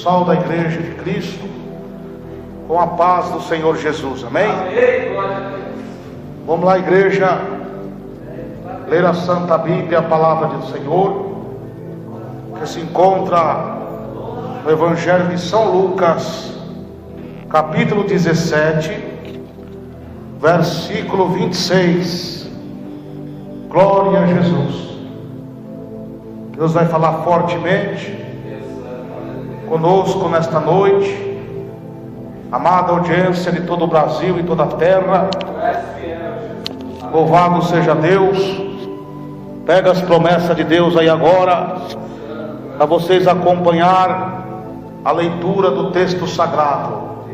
pessoal da Igreja de Cristo, com a paz do Senhor Jesus, amém? Vamos lá, igreja, ler a Santa Bíblia, a palavra do Senhor, que se encontra no Evangelho de São Lucas, capítulo 17, versículo 26. Glória a Jesus. Deus vai falar fortemente conosco nesta noite. Amada audiência de todo o Brasil e toda a terra, louvado seja Deus. Pega as promessas de Deus aí agora, para vocês acompanhar a leitura do texto sagrado,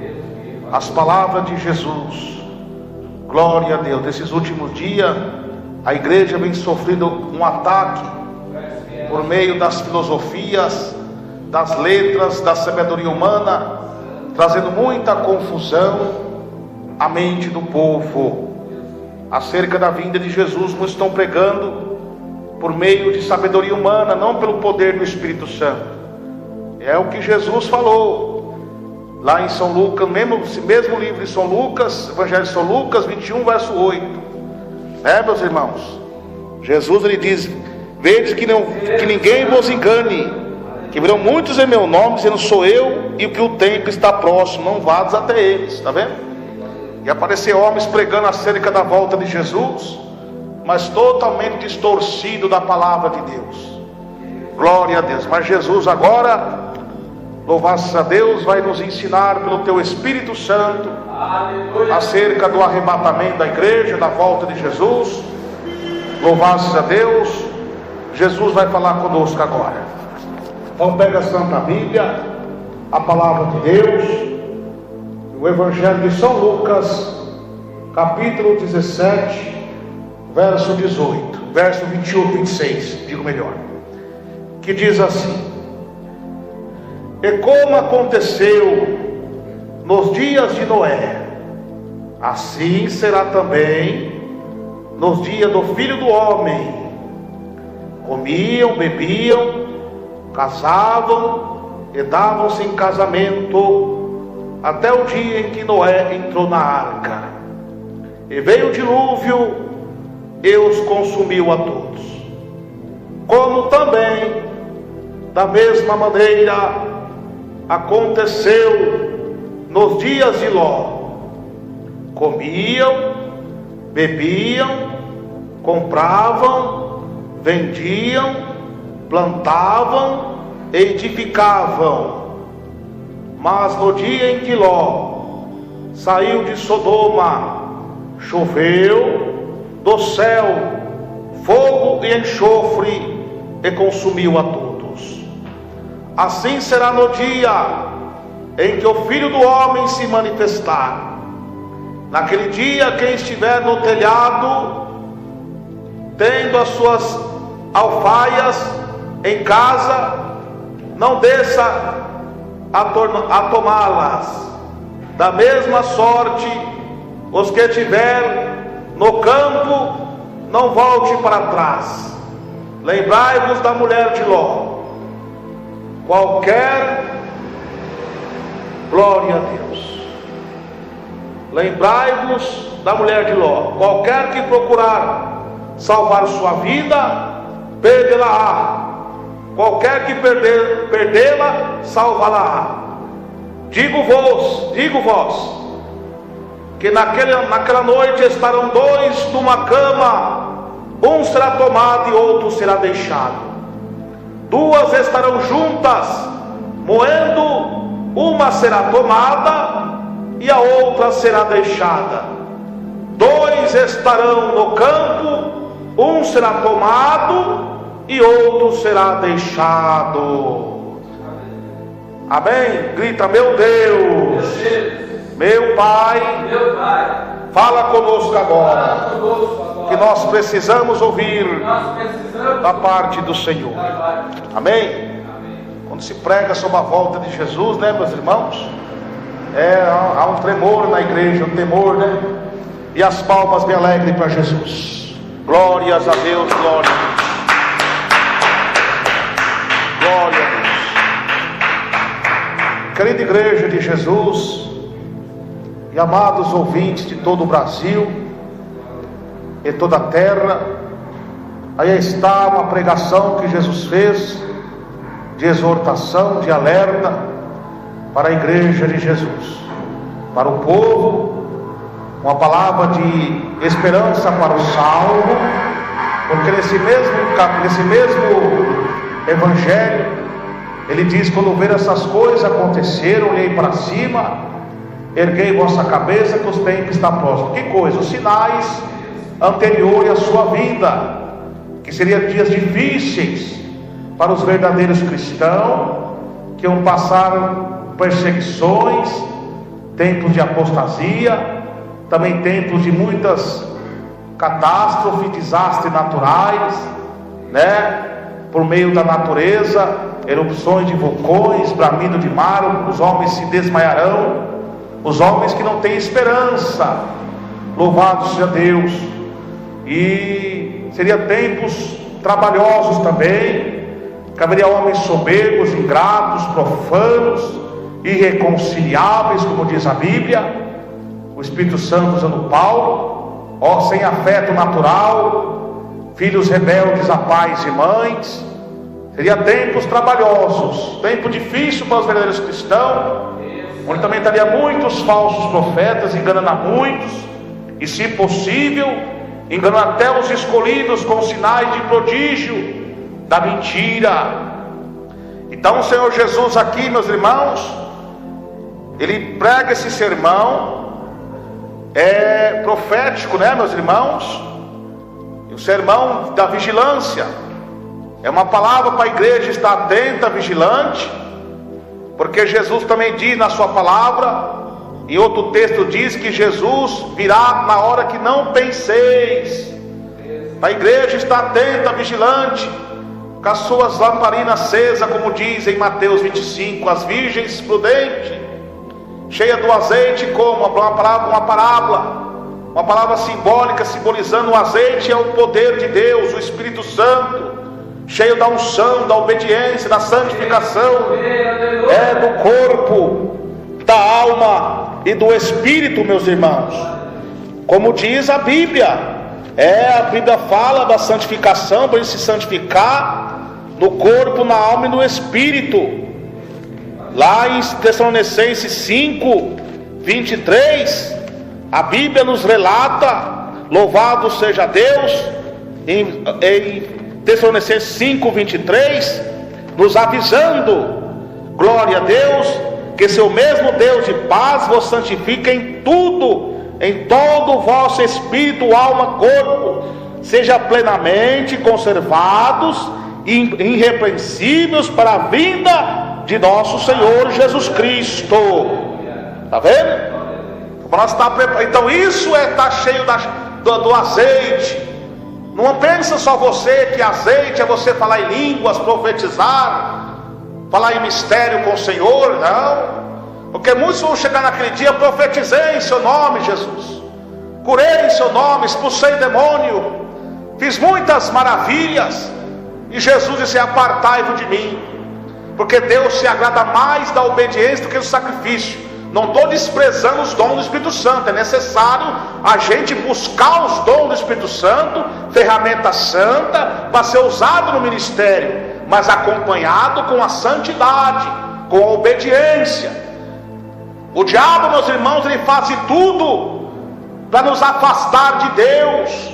as palavras de Jesus. Glória a Deus. Nesses últimos dias, a igreja vem sofrendo um ataque por meio das filosofias, das letras, da sabedoria humana, trazendo muita confusão à mente do povo acerca da vinda de Jesus. Muitos estão pregando por meio de sabedoria humana, não pelo poder do Espírito Santo. É o que Jesus falou lá em São Lucas, mesmo livro de São Lucas, Evangelho de São Lucas 21, verso 8. Meus irmãos, Jesus ele diz: vedes que ninguém vos engane, que virão muitos em meu nome, dizendo sou eu, e que o tempo está próximo, não vades até eles. Está vendo? E aparecer homens pregando acerca da volta de Jesus, mas totalmente distorcido da palavra de Deus. Glória a Deus. Mas Jesus agora, louvado a Deus, vai nos ensinar pelo teu Espírito Santo acerca do arrebatamento da igreja, da volta de Jesus. Louvado a Deus. Jesus vai falar conosco agora. Então pega a Santa Bíblia, a palavra de Deus, o Evangelho de São Lucas, capítulo 17, verso 18, verso 21, 26, digo melhor, que diz assim: e como aconteceu nos dias de Noé, assim será também nos dias do Filho do Homem. Comiam, bebiam, casavam e davam-se em casamento, até o dia em que Noé entrou na arca. E veio o dilúvio e os consumiu a todos. Como também, da mesma maneira, aconteceu nos dias de Ló. Comiam, bebiam, compravam, vendiam, plantavam, edificavam. Mas no dia em que Ló saiu de Sodoma, choveu do céu fogo e enxofre e consumiu a todos. Assim será no dia em que o Filho do Homem se manifestar. Naquele dia, quem estiver no telhado, tendo as suas alfaias em casa, não desça a tomá-las. Da mesma sorte, os que estiver no campo, não volte para trás. Lembrai-vos da mulher de Ló. Glória a Deus. Lembrai-vos da mulher de Ló. Qualquer que procurar salvar sua vida, perdê-la-á. Qualquer que perdê-la, salvá-la-á. Digo vós, que naquela noite estarão dois numa cama, um será tomado e outro será deixado. Duas estarão juntas, moendo, uma será tomada e a outra será deixada. Dois estarão no campo, um será tomado e outro será deixado. Amém? Grita: meu Deus, meu Pai, fala conosco agora, que nós precisamos ouvir da parte do Senhor. Amém? Quando se prega sobre a volta de Jesus, meus irmãos, há um tremor na igreja, um temor, E as palmas bem alegres para Jesus. Glórias a Deus, glória a Deus. Glória a Deus. Querida igreja de Jesus e amados ouvintes de todo o Brasil e toda a terra, aí está uma pregação que Jesus fez de exortação, de alerta para a igreja de Jesus, para o povo, uma palavra de esperança para o salvo, porque nesse mesmo evangelho ele diz: quando ver essas coisas aconteceram, olhei para cima, erguei vossa cabeça, que os tempos estão próximos. Que coisa? Os sinais anteriores à sua vinda, que seriam dias difíceis para os verdadeiros cristãos, que iam passar perseguições, tempos de apostasia, também tempos de muitas catástrofes, desastres naturais, por meio da natureza, erupções de vulcões, bramido de mar, os homens se desmaiarão, os homens que não têm esperança. Louvado seja Deus. E seria tempos trabalhosos também, caberia homens soberbos, ingratos, profanos, irreconciliáveis, como diz a Bíblia, o Espírito Santo usando Paulo, sem afeto natural, filhos rebeldes a pais e mães. Seria tempos trabalhosos, tempo difícil para os verdadeiros cristãos, onde também estaria muitos falsos profetas, enganando a muitos, e se possível, enganando até os escolhidos com sinais de prodígio da mentira. Então o Senhor Jesus aqui, meus irmãos, ele prega esse sermão, profético, meus irmãos, o sermão da vigilância. É uma palavra para a igreja estar atenta, vigilante, porque Jesus também diz na sua palavra, e outro texto diz que Jesus virá na hora que não penseis. A igreja está atenta, vigilante, com as suas lamparinas acesas, como diz em Mateus 25, as virgens prudentes, cheia do azeite, como uma palavra simbólica, simbolizando o azeite é o poder de Deus, o Espírito Santo, cheio da unção, da obediência, da santificação, do corpo, da alma e do espírito, meus irmãos. Como diz a Bíblia, a Bíblia fala da santificação, para ele se santificar no corpo, na alma e no espírito. Lá em Tessalonicenses 5, 23, a Bíblia nos relata, louvado seja Deus, em Tessalonicenses 5, 23, nos avisando, glória a Deus, que seu mesmo Deus de paz vos santifica em tudo, em todo o vosso espírito, alma, corpo, seja plenamente conservados e irrepreensíveis para a vinda de nosso Senhor Jesus Cristo. Está vendo? Então isso está cheio do azeite. Não pensa só você que azeite é você falar em línguas, profetizar, falar em mistério com o Senhor, não. Porque muitos vão chegar naquele dia: profetizei em seu nome, Jesus, curei em seu nome, expulsei demônio, fiz muitas maravilhas. E Jesus disse: apartai-vos de mim, porque Deus se agrada mais da obediência do que do sacrifício. Não estou desprezando os dons do Espírito Santo, é necessário a gente buscar os dons do Espírito Santo, ferramenta santa, para ser usado no ministério, mas acompanhado com a santidade, com a obediência. O diabo, meus irmãos, ele faz de tudo para nos afastar de Deus,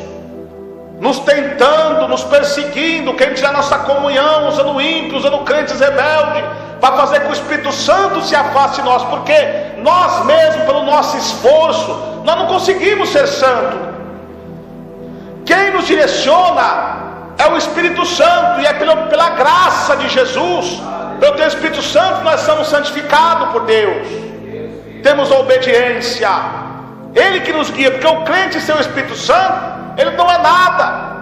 nos tentando, nos perseguindo, querendo tirar nossa comunhão, usando ímpios, usando crentes rebeldes, para fazer com que o Espírito Santo se afaste de nós, porque nós mesmos, pelo nosso esforço, nós não conseguimos ser santos. Quem nos direciona é o Espírito Santo, e é pela graça de Jesus, pelo teu Espírito Santo, nós somos santificados por Deus, temos a obediência, Ele que nos guia, porque o crente sem o Espírito Santo, ele não é nada.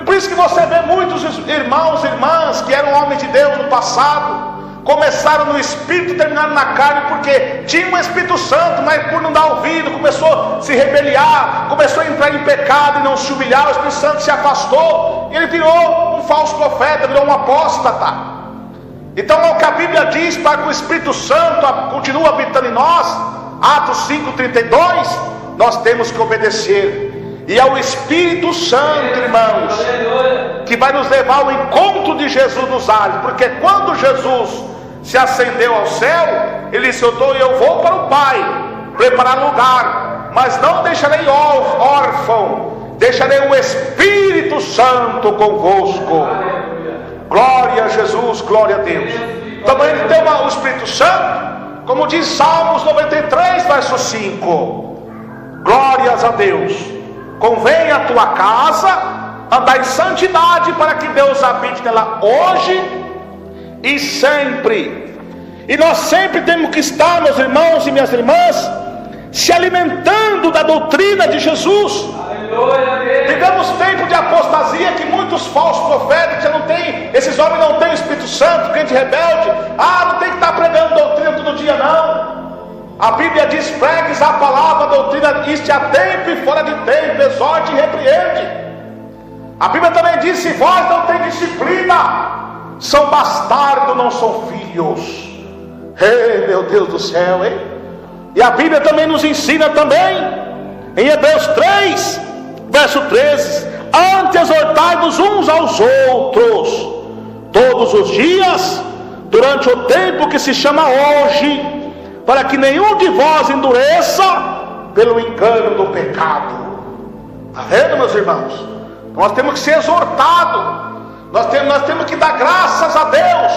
Por isso que você vê muitos irmãos e irmãs que eram homens de Deus no passado, começaram no Espírito, terminaram na carne, porque tinha um Espírito Santo, mas por não dar ouvido, começou a se rebeliar, começou a entrar em pecado e não se humilhar. O Espírito Santo se afastou, e ele virou um falso profeta, virou um apóstata. Então é o que a Bíblia diz, para que o Espírito Santo continue habitando em nós. Atos 5:32, nós temos que obedecer. E é o Espírito Santo, irmãos, que vai nos levar ao encontro de Jesus nos ares. Porque quando Jesus se ascendeu ao céu, ele disse: eu vou para o Pai preparar lugar, mas não deixarei órfão, deixarei o Espírito Santo convosco. Glória a Jesus, glória a Deus. Também ele tem o Espírito Santo, como diz Salmos 93, verso 5. Glórias a Deus. Convém a tua casa andar em santidade, para que Deus habite nela hoje e sempre. E nós sempre temos que estar, meus irmãos e minhas irmãs, se alimentando da doutrina de Jesus. Vivemos tempo de apostasia, que muitos falsos profetas já não têm, esses homens não têm o Espírito Santo, crente rebelde. Não tem que estar pregando doutrina todo dia, não. A Bíblia diz: pregues a palavra, a doutrina, isto a tempo e fora de tempo, exorte e repreende. A Bíblia também diz: se vós não tem disciplina, são bastardos, não são filhos. Ei, meu Deus do céu, hein? E a Bíblia também nos ensina também, em Hebreus 3, verso 13: antes exortai-vos uns aos outros, todos os dias, durante o tempo que se chama hoje, para que nenhum de vós endureça pelo engano do pecado. Está vendo, meus irmãos? Nós temos que ser exortados, nós temos que dar graças a Deus.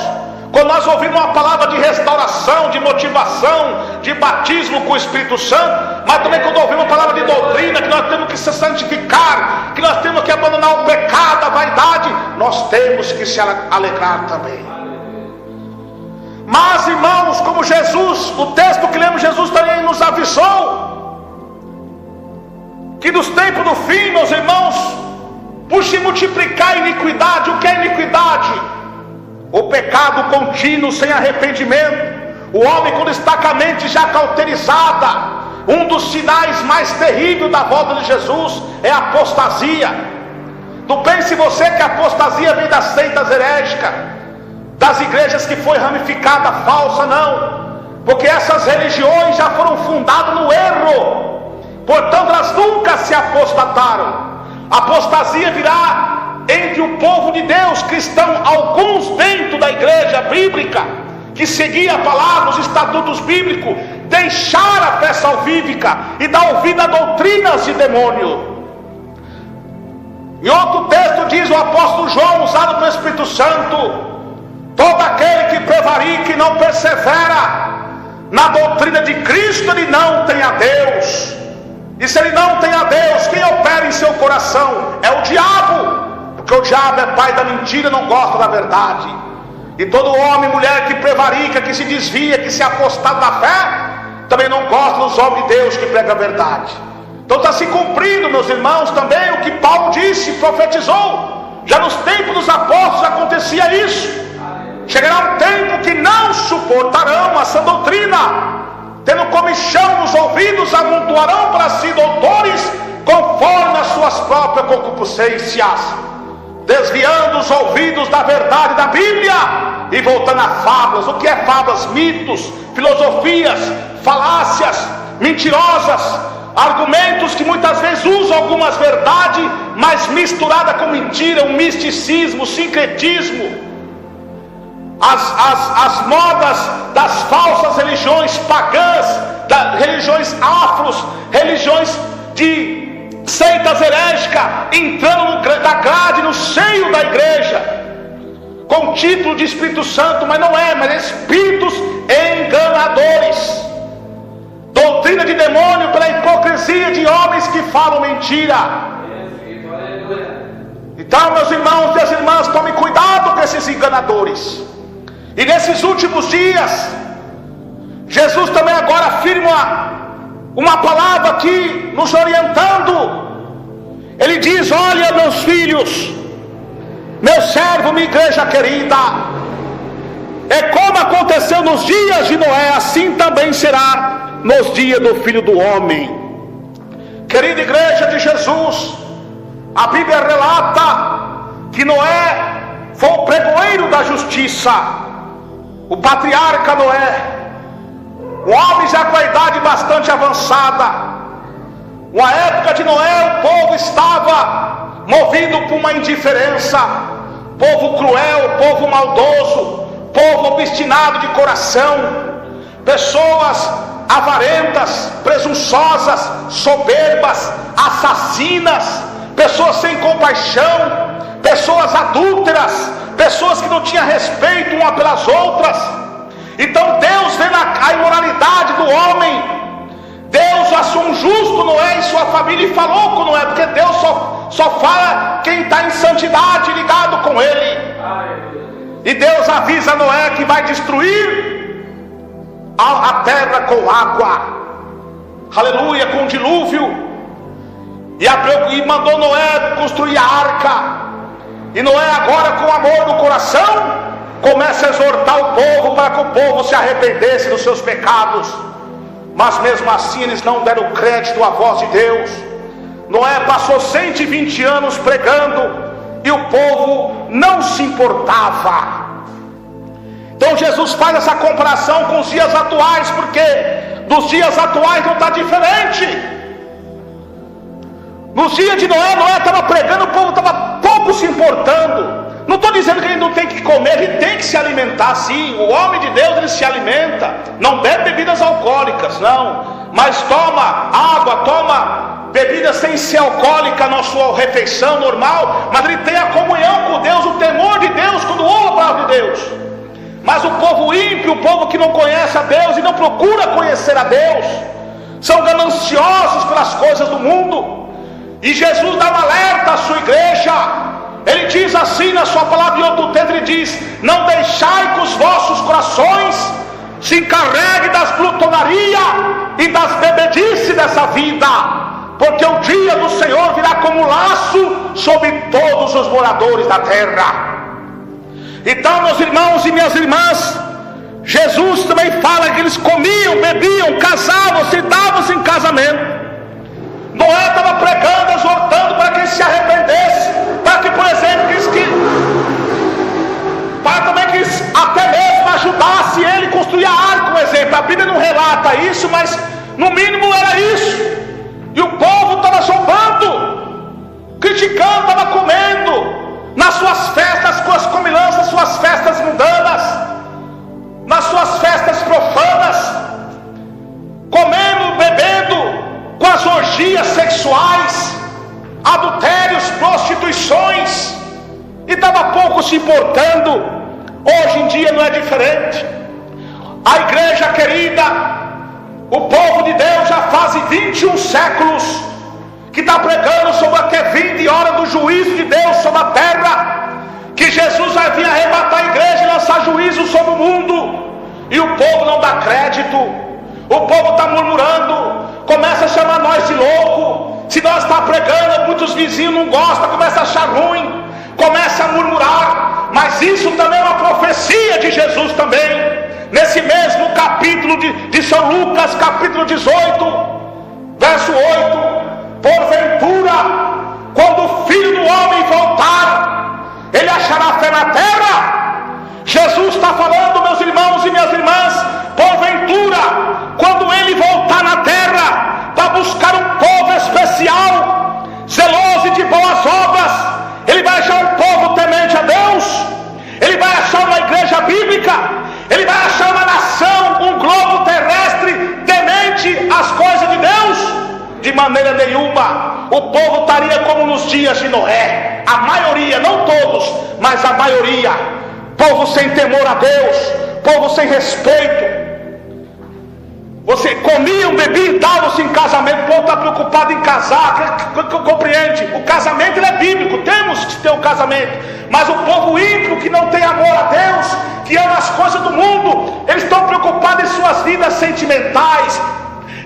Quando nós ouvimos uma palavra de restauração, de motivação, de batismo com o Espírito Santo, mas também quando ouvimos uma palavra de doutrina, que nós temos que se santificar, que nós temos que abandonar o pecado, a vaidade, nós temos que se alegrar também. Mas, irmãos, como Jesus, o texto que lemos, Jesus também nos avisou que nos tempos do fim, meus irmãos, por se multiplicar a iniquidade. O que é iniquidade? O pecado contínuo, sem arrependimento. O homem, quando está com a mente já cauterizada. Um dos sinais mais terríveis da volta de Jesus é a apostasia. Não pense você que a apostasia vem das seitas herégicas, das igrejas que foi ramificada falsa, não. Porque essas religiões já foram fundadas no erro, portanto elas nunca se apostataram. A apostasia virá entre o povo de Deus cristão, alguns dentro da igreja bíblica, que seguia a palavra, os estatutos bíblicos, deixar a fé salvífica e dar ouvido a doutrinas de demônio. Em outro texto diz o apóstolo João, usado pelo Espírito Santo: todo aquele que prevarica e não persevera na doutrina de Cristo, ele não tem a Deus. E se ele não tem a Deus, quem opera em seu coração? É o diabo. Porque o diabo é pai da mentira, não gosta da verdade. E todo homem e mulher que prevarica, que se desvia, que se apostata da fé, também não gosta dos homens de Deus que pregam a verdade. Então está se cumprindo, meus irmãos, também o que Paulo disse, profetizou. Já nos tempos dos apóstolos acontecia isso. Chegará um tempo que não suportarão a sã doutrina, tendo comichão nos ouvidos, amontoarão para si doutores, conforme as suas próprias concupiscências, desviando os ouvidos da verdade da Bíblia e voltando a fábulas. O que é fábulas? Mitos, filosofias, falácias mentirosas, argumentos que muitas vezes usam algumas verdades, mas misturada com mentira, um misticismo, sincretismo. As modas das falsas religiões pagãs, das religiões afros, religiões de seitas herégicas, entrando da grade, no seio da igreja, com título de Espírito Santo, mas não é, mas espíritos enganadores, doutrina de demônio pela hipocrisia de homens que falam mentira. Então, meus irmãos e minhas irmãs, tome cuidado com esses enganadores. E nesses últimos dias, Jesus também agora afirma uma palavra aqui, nos orientando. Ele diz: olha, meus filhos, meu servo, minha igreja querida, é como aconteceu nos dias de Noé, assim também será nos dias do Filho do Homem. Querida igreja de Jesus, a Bíblia relata que Noé foi o pregoeiro da justiça. o patriarca Noé, um homem já com a idade bastante avançada. Uma época de Noé, o povo estava movido por uma indiferença, povo cruel, povo maldoso, povo obstinado de coração, pessoas avarentas, presunçosas, soberbas, assassinas, pessoas sem compaixão, pessoas adúlteras, pessoas que não tinham respeito uma pelas outras. Então Deus, vendo a imoralidade do homem, Deus achou um justo Noé e sua família e falou com Noé, porque Deus só fala quem está em santidade, ligado com Ele. E Deus avisa Noé que vai destruir a terra com água, aleluia, com dilúvio. E mandou Noé construir a arca. E Noé, agora com amor no coração, começa a exortar o povo para que o povo se arrependesse dos seus pecados. Mas mesmo assim eles não deram crédito à voz de Deus. Noé passou 120 anos pregando e o povo não se importava. Então Jesus faz essa comparação com os dias atuais, porque dos dias atuais não está diferente. Nos dias de Noé, Noé estava pregando, o povo estava pouco se importando. Não estou dizendo que ele não tem que comer, ele tem que se alimentar sim. O homem de Deus, ele se alimenta. Não bebe bebidas alcoólicas, não. Mas toma água, toma bebida sem ser alcoólica na sua refeição normal. Mas ele tem a comunhão com Deus, o temor de Deus, quando ouve a palavra de Deus. Mas o povo ímpio, o povo que não conhece a Deus e não procura conhecer a Deus, são gananciosos pelas coisas do mundo. E Jesus dá um alerta à sua igreja. Ele diz assim na sua palavra, em outro texto ele diz: não deixai que os vossos corações se encarreguem das glutonarias e das bebedices dessa vida, porque o dia do Senhor virá como um laço sobre todos os moradores da terra. Então, meus irmãos e minhas irmãs, Jesus também fala que eles comiam, bebiam, casavam-se, davam-se em casamento. Noé estava pregando, exortando para que eles se arrependesse, para que, por exemplo, para também que eles até mesmo ajudasse ele a construir a arca, por exemplo. A Bíblia não relata isso, mas no mínimo era isso. E o povo estava zombando, criticando, estava comendo nas suas festas, com as comilanças, suas festas mundanas, nas suas festas profanas, comendo, bebendo, com as orgias sexuais, adultérios, prostituições, e estava pouco se importando. Hoje em dia não é diferente. A igreja querida, o povo de Deus já faz 21 séculos que está pregando sobre a que vinda e hora do juízo de Deus sobre a terra, que Jesus vai vir arrebatar a igreja e lançar juízo sobre o mundo, e o povo não dá crédito. O povo está murmurando, começa a chamar nós de louco. Se nós está pregando, muitos vizinhos não gostam, começa a achar ruim, começa a murmurar. Mas isso também é uma profecia de Jesus também. Nesse mesmo capítulo de São Lucas, capítulo 18, verso 8: porventura, quando o Filho do Homem voltar, ele achará fé na terra? Jesus está falando, meus irmãos e minhas irmãs, porventura, quando ele voltar na terra para buscar um povo especial, zeloso e de boas obras, ele vai achar um povo temente a Deus? Ele vai achar uma igreja bíblica? Ele vai achar uma nação, um globo terrestre temente às coisas de Deus? De maneira nenhuma. O povo estaria como nos dias de Noé. A maioria, não todos, mas a maioria. Povo sem temor a Deus, povo sem respeito. Você comiam, bebiam, davam-se em casamento. O povo está preocupado em casar. Compreende? O casamento ele é bíblico, temos que ter um casamento. Mas o povo ímpio que não tem amor a Deus, que ama as coisas do mundo, eles estão preocupados em suas vidas sentimentais,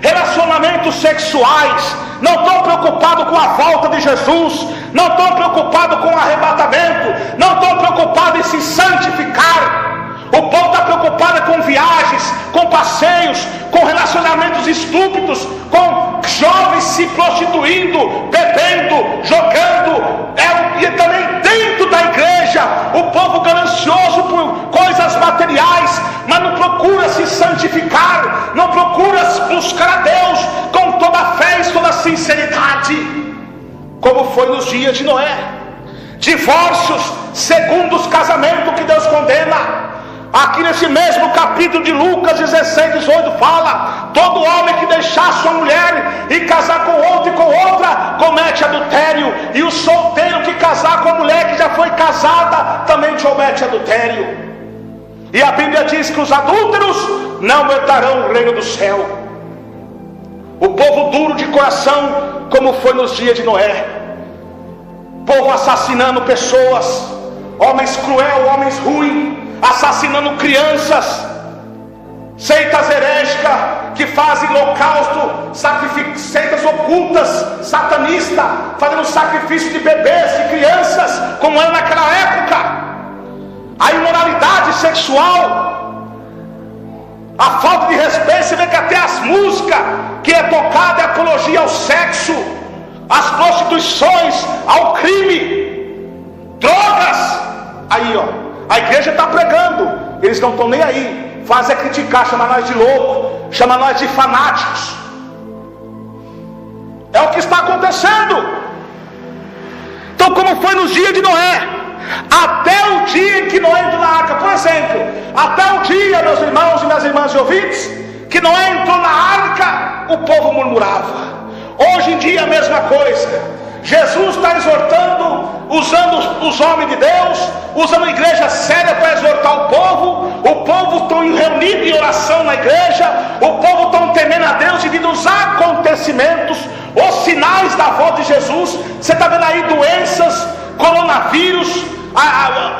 relacionamentos sexuais, não estão preocupados com a volta de Jesus, não estão preocupados com o arrebatamento, não estão preocupados em se santificar. O povo está preocupado com viagens, com passeios, com relacionamentos estúpidos, com jovens se prostituindo, bebendo, jogando, e também dentro da igreja, o povo ganancioso por coisas materiais, procura se santificar, não procura buscar a Deus com toda a fé e toda a sinceridade, como foi nos dias de Noé. Divórcios, segundos casamentos que Deus condena. Aqui nesse mesmo capítulo de Lucas 16, 18 fala: todo homem que deixar sua mulher e casar com outro e com outra comete adultério, e o solteiro que casar com a mulher que já foi casada também comete adultério. E a Bíblia diz que os adúlteros não herdarão o reino do céu. O povo duro de coração, como foi nos dias de Noé, povo assassinando pessoas, homens cruel, homens ruins, assassinando crianças, seitas herégicas que fazem holocausto, seitas ocultas, satanistas, fazendo sacrifício de bebês, de crianças, como era naquela época. A imoralidade sexual, a falta de respeito. Você vê que até as músicas que é tocada é apologia ao sexo, às prostituições, ao crime, drogas. Aí a igreja está pregando, eles não estão nem aí, fazem é criticar, chamar nós de louco, chamar nós de fanáticos. É o que está acontecendo. Então, como foi nos dias de Noé, até o dia em que Noé entrou na arca, por exemplo, até o dia, meus irmãos e minhas irmãs e ouvintes, que Noé entrou na arca, o povo murmurava. Hoje em dia a mesma coisa. Jesus está exortando, usando os homens de Deus, usando a igreja séria para exortar o povo está reunido em oração na igreja, o povo está temendo a Deus devido aos acontecimentos, os sinais da volta de Jesus. Você está vendo aí doenças, coronavírus,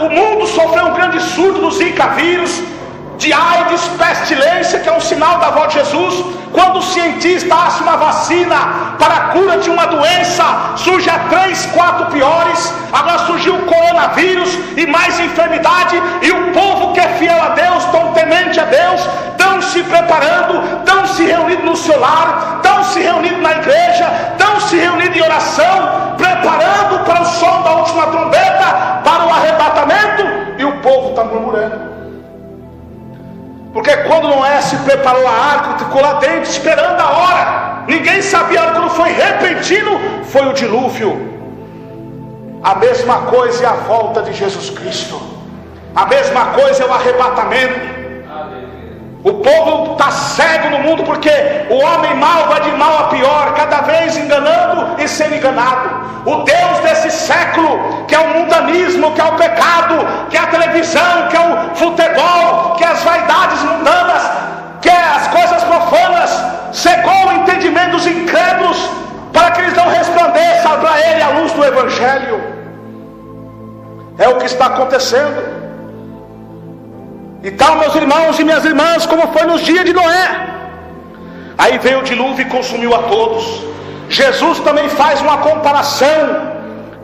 o mundo sofreu um grande surto do Zika vírus, de AIDS, pestilência, que é um sinal da volta de Jesus. Quando o cientista acha uma vacina para a cura de uma doença, surge a 3, 4 piores. Agora surgiu o coronavírus e mais enfermidade, e o povo que é fiel a Deus, tão temente a Deus, estão se preparando, estão se reunindo no seu lar, estão se reunindo na igreja, estão se reunindo em oração, preparando para o som da última trombeta, para o arrebatamento, e o povo está murmurando. Porque quando Noé se preparou a arca, ficou lá dentro esperando a hora. Ninguém sabia a hora. Quando foi repentino, foi o dilúvio. A mesma coisa é a volta de Jesus Cristo. A mesma coisa é o arrebatamento. O povo está cego no mundo, porque o homem mau vai de mal a pior, cada vez enganando e sendo enganado. O Deus desse século, que é o mundanismo, que é o pecado, que é a televisão, que é o futebol, que é as vaidades mundanas, que é as coisas profanas, cegou o entendimento dos incrédulos, para que eles não resplandeçam para ele a luz do Evangelho. É o que está acontecendo. Então, meus irmãos e minhas irmãs, como foi nos dias de Noé, aí veio o dilúvio e consumiu a todos. Jesus também faz uma comparação,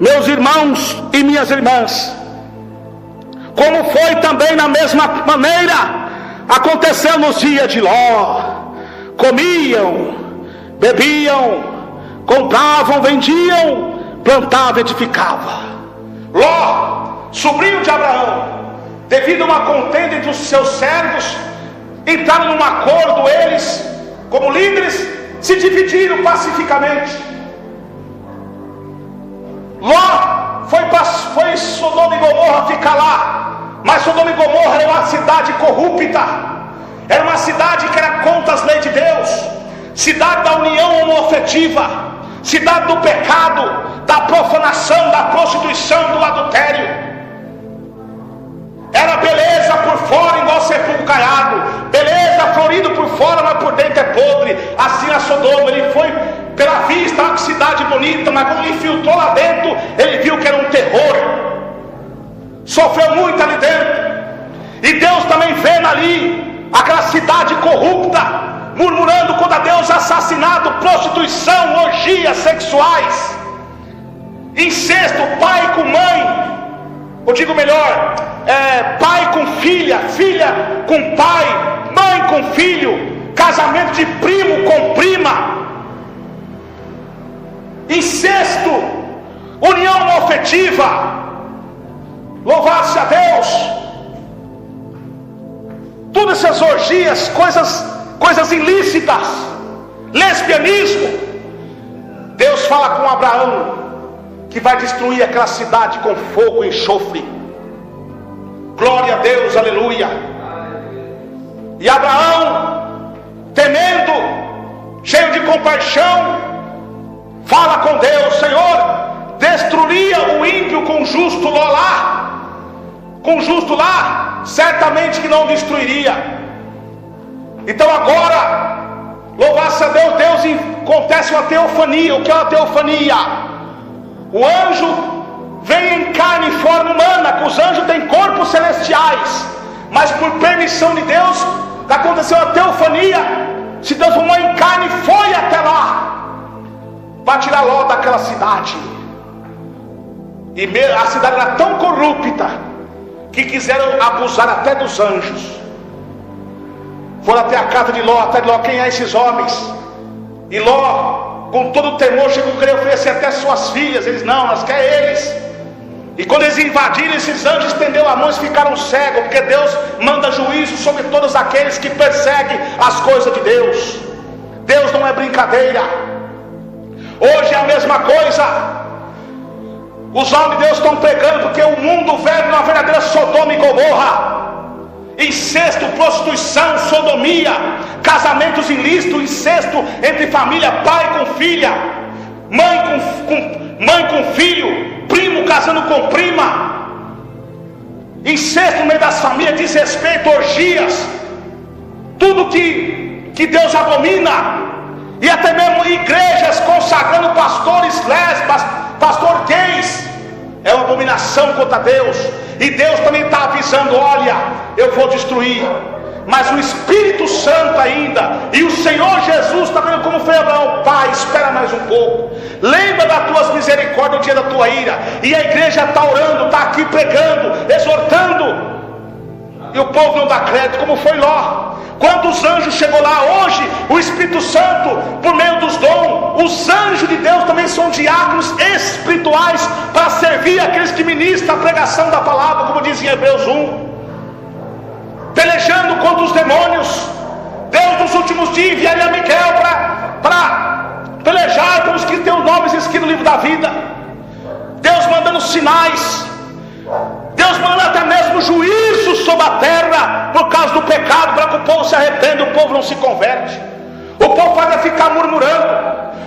meus irmãos e minhas irmãs, como foi também na mesma maneira, aconteceu nos dias de Ló. Comiam, bebiam, compravam, vendiam, plantavam, edificavam. Ló, sobrinho de Abraão, devido a uma contenda entre os seus servos, entraram num acordo, eles, como líderes, se dividiram pacificamente. Ló foi Sodoma e Gomorra ficar lá, mas Sodoma e Gomorra era uma cidade corrupta, era uma cidade que era contra as leis de Deus, cidade da união homoafetiva, cidade do pecado, da profanação, da prostituição, do adultério. Era beleza por fora, igual sepulcro caiado, beleza florido por fora, mas por dentro é podre. Assim a Sodoma, ele foi pela vista, uma cidade bonita, mas quando ele infiltrou lá dentro, ele viu que era um terror, sofreu muito ali dentro. E Deus também vendo ali aquela cidade corrupta, murmurando contra Deus, assassinato, prostituição, orgias sexuais, incesto, pai com mãe, ou digo melhor, pai com filha, filha com pai, mãe com filho, casamento de primo com prima, incesto, união homoafetiva. Louvado seja Deus. todas essas orgias, coisas ilícitas, lesbianismo. Deus fala com Abraão que vai destruir aquela cidade com fogo e enxofre. Glória a Deus, aleluia. E Abraão, temendo, cheio de compaixão, fala com Deus: Senhor, destruiria o ímpio com o justo lá? Com o justo lá, certamente que não destruiria. Então agora, louvar-se a Deus, acontece uma teofania. O que é uma teofania? O anjo vem em carne e forma humana, que os anjos têm corpos celestiais, mas por permissão de Deus, aconteceu a teofania, se transformou em carne e foi até lá, para tirar Ló daquela cidade. E a cidade era tão corrupta, que quiseram abusar até dos anjos. Foram até a casa de Ló, quem é esses homens? E Ló, com todo o temor, chegou a querer oferecer até suas filhas. Eles: não, nós queremos eles. E quando eles invadiram, esses anjos estenderam a mão e ficaram cegos, porque Deus manda juízo sobre todos aqueles que perseguem as coisas de Deus. Deus não é brincadeira. Hoje é a mesma coisa. Os homens de Deus estão pregando, porque o mundo velho é uma verdadeira Sodoma e Gomorra. Incesto, prostituição, sodomia, casamentos ilícitos, incesto entre família, pai com filha, mãe com filho, primo casando com prima, incesto no meio das famílias, desrespeito, orgias, tudo que Deus abomina. E até mesmo igrejas consagrando pastores lésbicas, pastor gays, é uma abominação contra Deus. E Deus também está avisando: olha, eu vou destruir. Mas o Espírito Santo ainda, e o Senhor Jesus está vendo como foi Abraão: pai, espera mais um pouco, lembra das tuas misericórdias no dia da tua ira. E a igreja está orando, está aqui pregando, exortando, e o povo não dá crédito, como foi Ló. Quando os anjos chegou lá, hoje o Espírito Santo, por meio dos dons, os anjos de Deus também são diáconos espirituais para servir aqueles que ministram a pregação da palavra, como diz em Hebreus 1, pelejando contra os demônios. Deus nos últimos dias enviaria Miguel para pelejar pelos que têm os nomes escritos no livro da vida. Deus mandando sinais, Deus manda até mesmo juízo sobre a terra por causa do pecado, para que o povo se arrependa. O povo não se converte, o povo faz a ficar murmurando,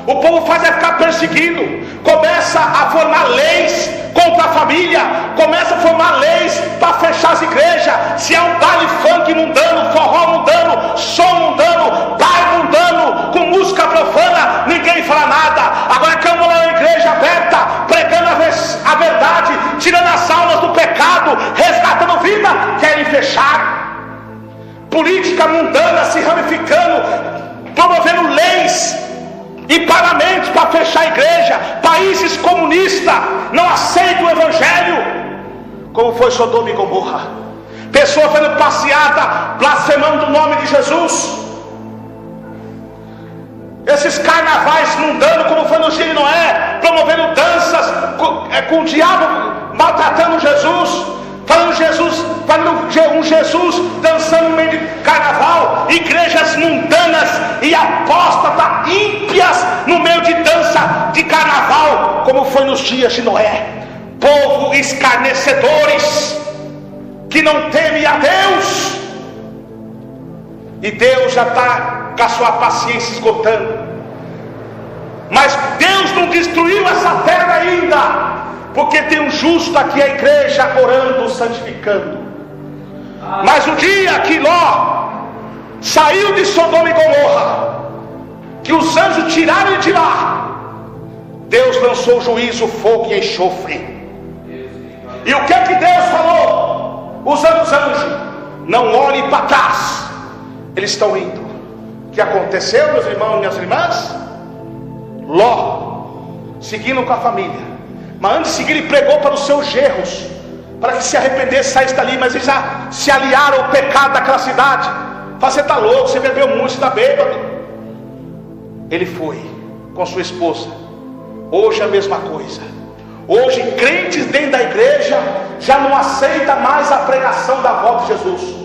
o povo faz a ficar perseguindo, começa a formar leis contra a família, começa a formar leis para fechar as igrejas. Se é um baile funk mundano, forró mundano, som mundano, baile mundano, com música profana, ninguém fala nada. Agora que eu vou lá na igreja aberta, pregando a verdade, tirando as almas do pecado, resgatando vida, querem fechar. Política mundana se ramificando, promovendo leis e parlamentos para fechar a igreja. Países comunistas não aceitam o evangelho, como foi Sodoma e Gomorra. Pessoas fazendo passeata, blasfemando o nome de Jesus. Esses carnavais mundanos, como foi no dia de Noé, promovendo danças com o diabo maltratando Jesus, falando um Jesus dançando no meio de carnaval. Igrejas mundanas e apóstatas, ímpias, no meio de dança de carnaval, como foi nos dias de Noé. Povo escarnecedores, que não teme a Deus. E Deus já está com a sua paciência esgotando. Mas Deus não destruiu essa terra ainda, porque tem um justo aqui, a igreja orando, santificando. Mas o dia que Ló saiu de Sodoma e Gomorra, que os anjos tiraram ele de lá, Deus lançou juízo, fogo e enxofre. E o que é que Deus falou? Usando os anjos: não olhe para trás, eles estão indo. O que aconteceu, meus irmãos e minhas irmãs? Ló, seguindo com a família, mas antes de seguir, ele pregou para os seus genros, para que se arrependesse, saísse dali. Mas eles já se aliaram ao pecado daquela cidade. Você está louco, você bebeu muito, você está bêbado. Ele foi com sua esposa. Hoje é a mesma coisa. Hoje crentes dentro da igreja já não aceitam mais a pregação da volta de Jesus.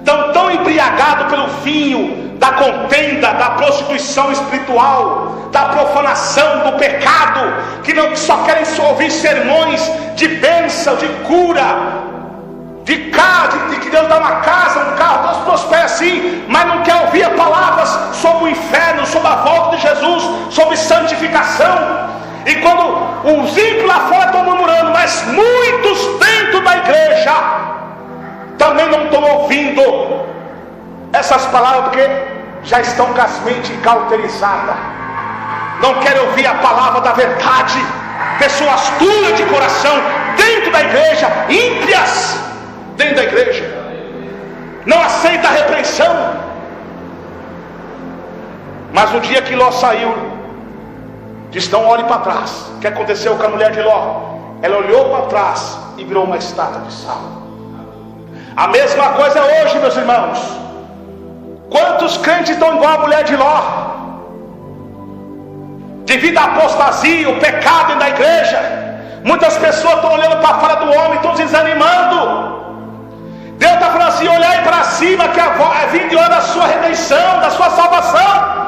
estão tão embriagados pelo vinho da contenda, da prostituição espiritual, da profanação, do pecado, que só querem ouvir sermões de bênção, de cura, de que Deus dá uma casa, um carro, Deus prospera assim, mas não quer ouvir palavras sobre o inferno, sobre a volta de Jesus, sobre santificação. E quando os ímpios lá fora estão murmurando, mas muitos dentro da igreja também não estão ouvindo essas palavras, porque já estão com as mentes cauterizadas, não querem ouvir a palavra da verdade. Pessoas duras de coração dentro da igreja, ímpias dentro da igreja, não aceita a repreensão. Mas no dia que Ló saiu, diz: não olhe para trás. O que aconteceu com a mulher de Ló? Ela olhou para trás e virou uma estátua de sal. A mesma coisa é hoje, meus irmãos. Quantos crentes estão igual a mulher de Ló? Devido à apostasia, o pecado dentro da igreja, muitas pessoas estão olhando para fora do homem, estão desanimando. Deus está falando assim: olhai para cima, que é vindo hora da sua redenção, da sua salvação.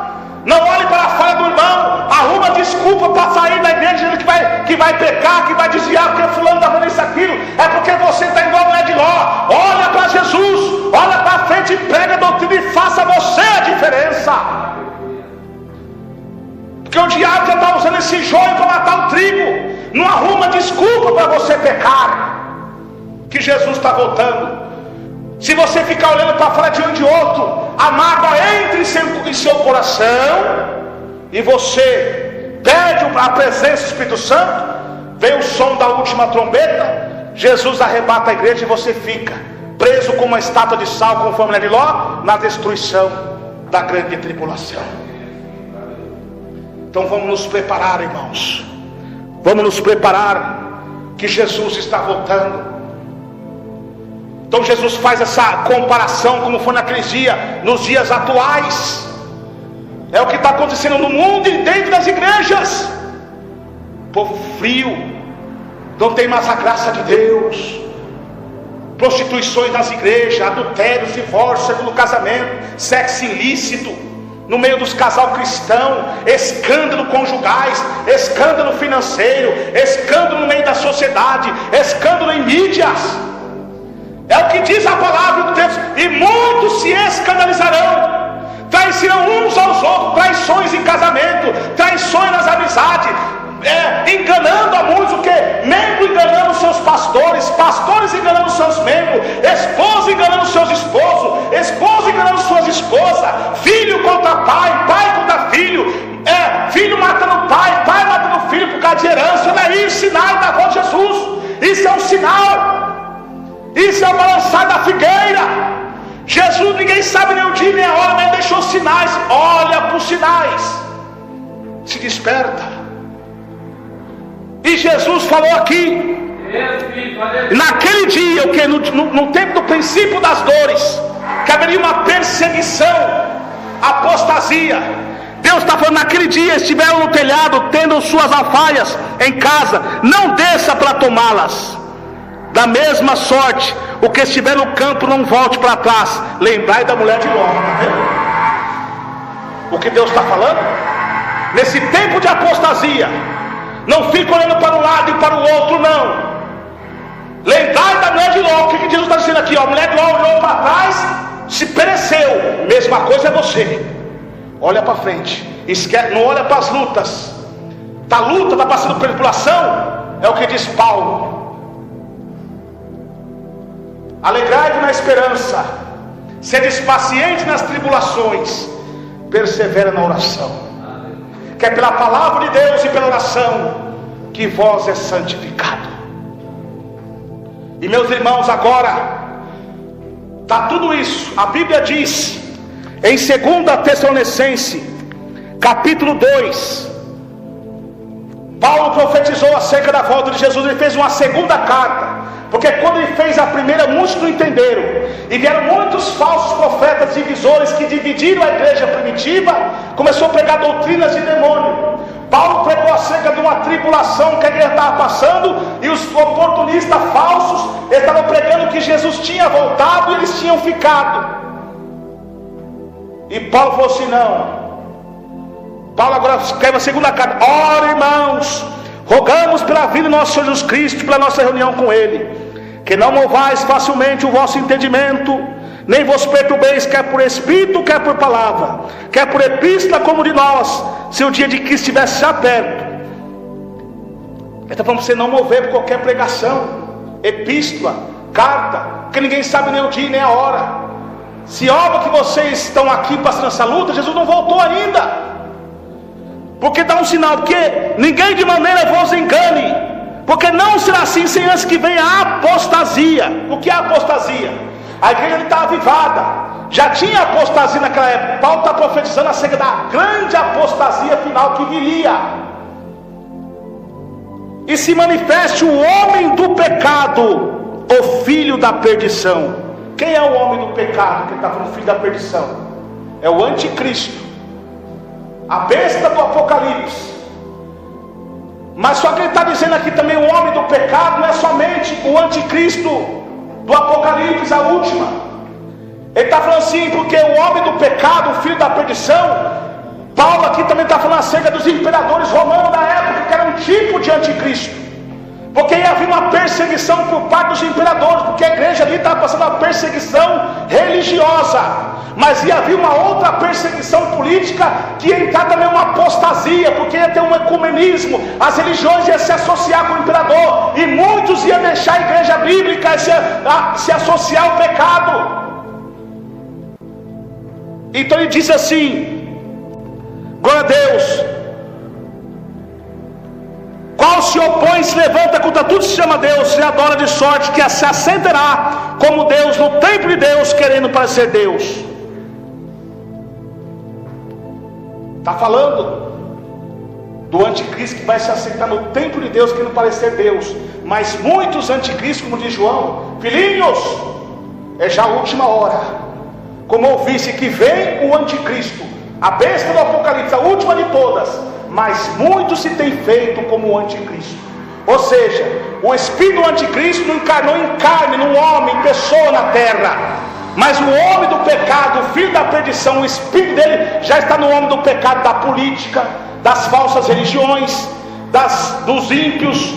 Não olhe para fora do irmão, arruma desculpa para sair da igreja dizendo que vai pecar, que vai desviar, porque fulano está falando isso, aquilo. É porque você está igual a mulher de Ló. Olha para Jesus, olha para frente e prega a doutrina e faça você a diferença. Porque o diabo já está usando esse joio para matar o trigo. Não arruma desculpa para você pecar, que Jesus está voltando. Se você ficar olhando para fora de um de outro, a mágoa entra em seu coração e você perde a presença do Espírito Santo. Vem o som da última trombeta, Jesus arrebata a igreja e você fica preso como uma estátua de sal, conforme a mulher de Ló, na destruição da grande tribulação. Então vamos nos preparar, irmãos. Vamos nos preparar, que Jesus está voltando. Então Jesus faz essa comparação, como foi naqueles dias, nos dias atuais. É o que está acontecendo no mundo e dentro das igrejas. Povo frio, não tem mais a graça de Deus. Prostituições nas igrejas, adultérios, divórcio, segundo casamento, sexo ilícito no meio dos casal cristão, escândalo conjugais, escândalo financeiro, escândalo no meio da sociedade, escândalo em mídias. É o que diz a palavra do texto: e muitos se escandalizarão, traiçarão uns aos outros, traições em casamento, traições nas amizades, enganando a muitos. O que? Membro enganando seus pastores, pastores enganando seus membros, esposa enganando seus esposos, esposa enganando suas esposas, filho contra pai, pai contra filho, filho matando pai, pai matando filho por causa de herança. Olha aí, sinal da volta de Jesus. Isso é um sinal. Isso é o balançar da figueira. Jesus, ninguém sabe nem o dia nem a hora, mas deixou sinais. Olha para os sinais, se desperta. E Jesus falou aqui, naquele dia, o que? No tempo do princípio das dores, que haveria uma perseguição, apostasia. Deus está falando: naquele dia estiveram no telhado, tendo suas alfaias em casa, não desça para tomá-las. Da mesma sorte, o que estiver no campo não volte para trás. Lembrai da mulher de Ló. Está vendo o que Deus está falando? Nesse tempo de apostasia, não fique olhando para um lado e para o outro, não. Lembrai da mulher de Ló. O que Jesus está dizendo aqui? A mulher de Ló olhou para trás, se pereceu. Mesma coisa é você. Olha para frente, não olha para as lutas. Está luta, está passando por tribulação. É o que diz Paulo: alegrai-vos na esperança, sedes paciente nas tribulações, persevera na oração. Que é pela palavra de Deus e pela oração que vós é santificado. E meus irmãos, agora está tudo isso. A Bíblia diz em 2 Tessalonicenses capítulo 2, Paulo profetizou acerca da volta de Jesus. Ele fez uma segunda carta, porque quando ele fez a primeira, muitos não entenderam, e vieram muitos falsos profetas divisores que dividiram a igreja primitiva, começou a pregar doutrinas de demônio. Paulo pregou acerca de uma tribulação que a igreja estava passando, e os oportunistas falsos estavam pregando que Jesus tinha voltado e eles tinham ficado. E Paulo falou assim: não. Paulo agora escreve a segunda carta: ora, irmãos, rogamos pela vida de nosso Senhor Jesus Cristo, pela nossa reunião com Ele, que não movais facilmente o vosso entendimento, nem vos perturbeis, quer por espírito, quer por palavra, quer por epístola, como de nós, se o dia de Cristo estivesse já perto. Ele está falando para você não mover por qualquer pregação, epístola, carta, porque ninguém sabe nem o dia nem a hora. Se óbvio que vocês estão aqui passando essa luta, Jesus não voltou ainda. Porque dá um sinal, porque ninguém de maneira vos engane, porque não será assim sem antes que venha a apostasia. O que é apostasia? A igreja está avivada, já tinha apostasia naquela época. Paulo está profetizando acerca da grande apostasia final que viria. E se manifeste o homem do pecado, o filho da perdição. Quem é o homem do pecado que ele está falando, filho da perdição? É o anticristo, a besta do Apocalipse. Mas só que ele está dizendo aqui também, o homem do pecado não é somente o anticristo do Apocalipse, a última. Ele está falando assim, porque o homem do pecado, o filho da perdição, Paulo aqui também está falando acerca dos imperadores romanos da época, que era um tipo de anticristo. Porque ia haver uma perseguição por parte dos imperadores, porque a igreja ali estava passando uma perseguição religiosa, mas ia haver uma outra perseguição política, que ia entrar também uma apostasia, porque ia ter um ecumenismo, as religiões iam se associar com o imperador, e muitos iam deixar a igreja bíblica e se associar ao pecado. Então ele diz assim: glória a Deus, qual se opõe, se levanta contra tudo que se chama Deus, se adora, de sorte que se assentará como Deus no templo de Deus, querendo parecer Deus. Está falando do anticristo que vai se assentar no templo de Deus, querendo parecer Deus. Mas muitos anticristos, como diz João, filhinhos, é já a última hora. Como ouvisse que vem o anticristo, a besta do Apocalipse, a última de todas, mas muito se tem feito como o anticristo. Ou seja, o espírito do anticristo não encarnou em carne, num homem, pessoa na terra, mas o homem do pecado, o filho da perdição, o espírito dele já está no homem do pecado, da política, das falsas religiões, dos ímpios,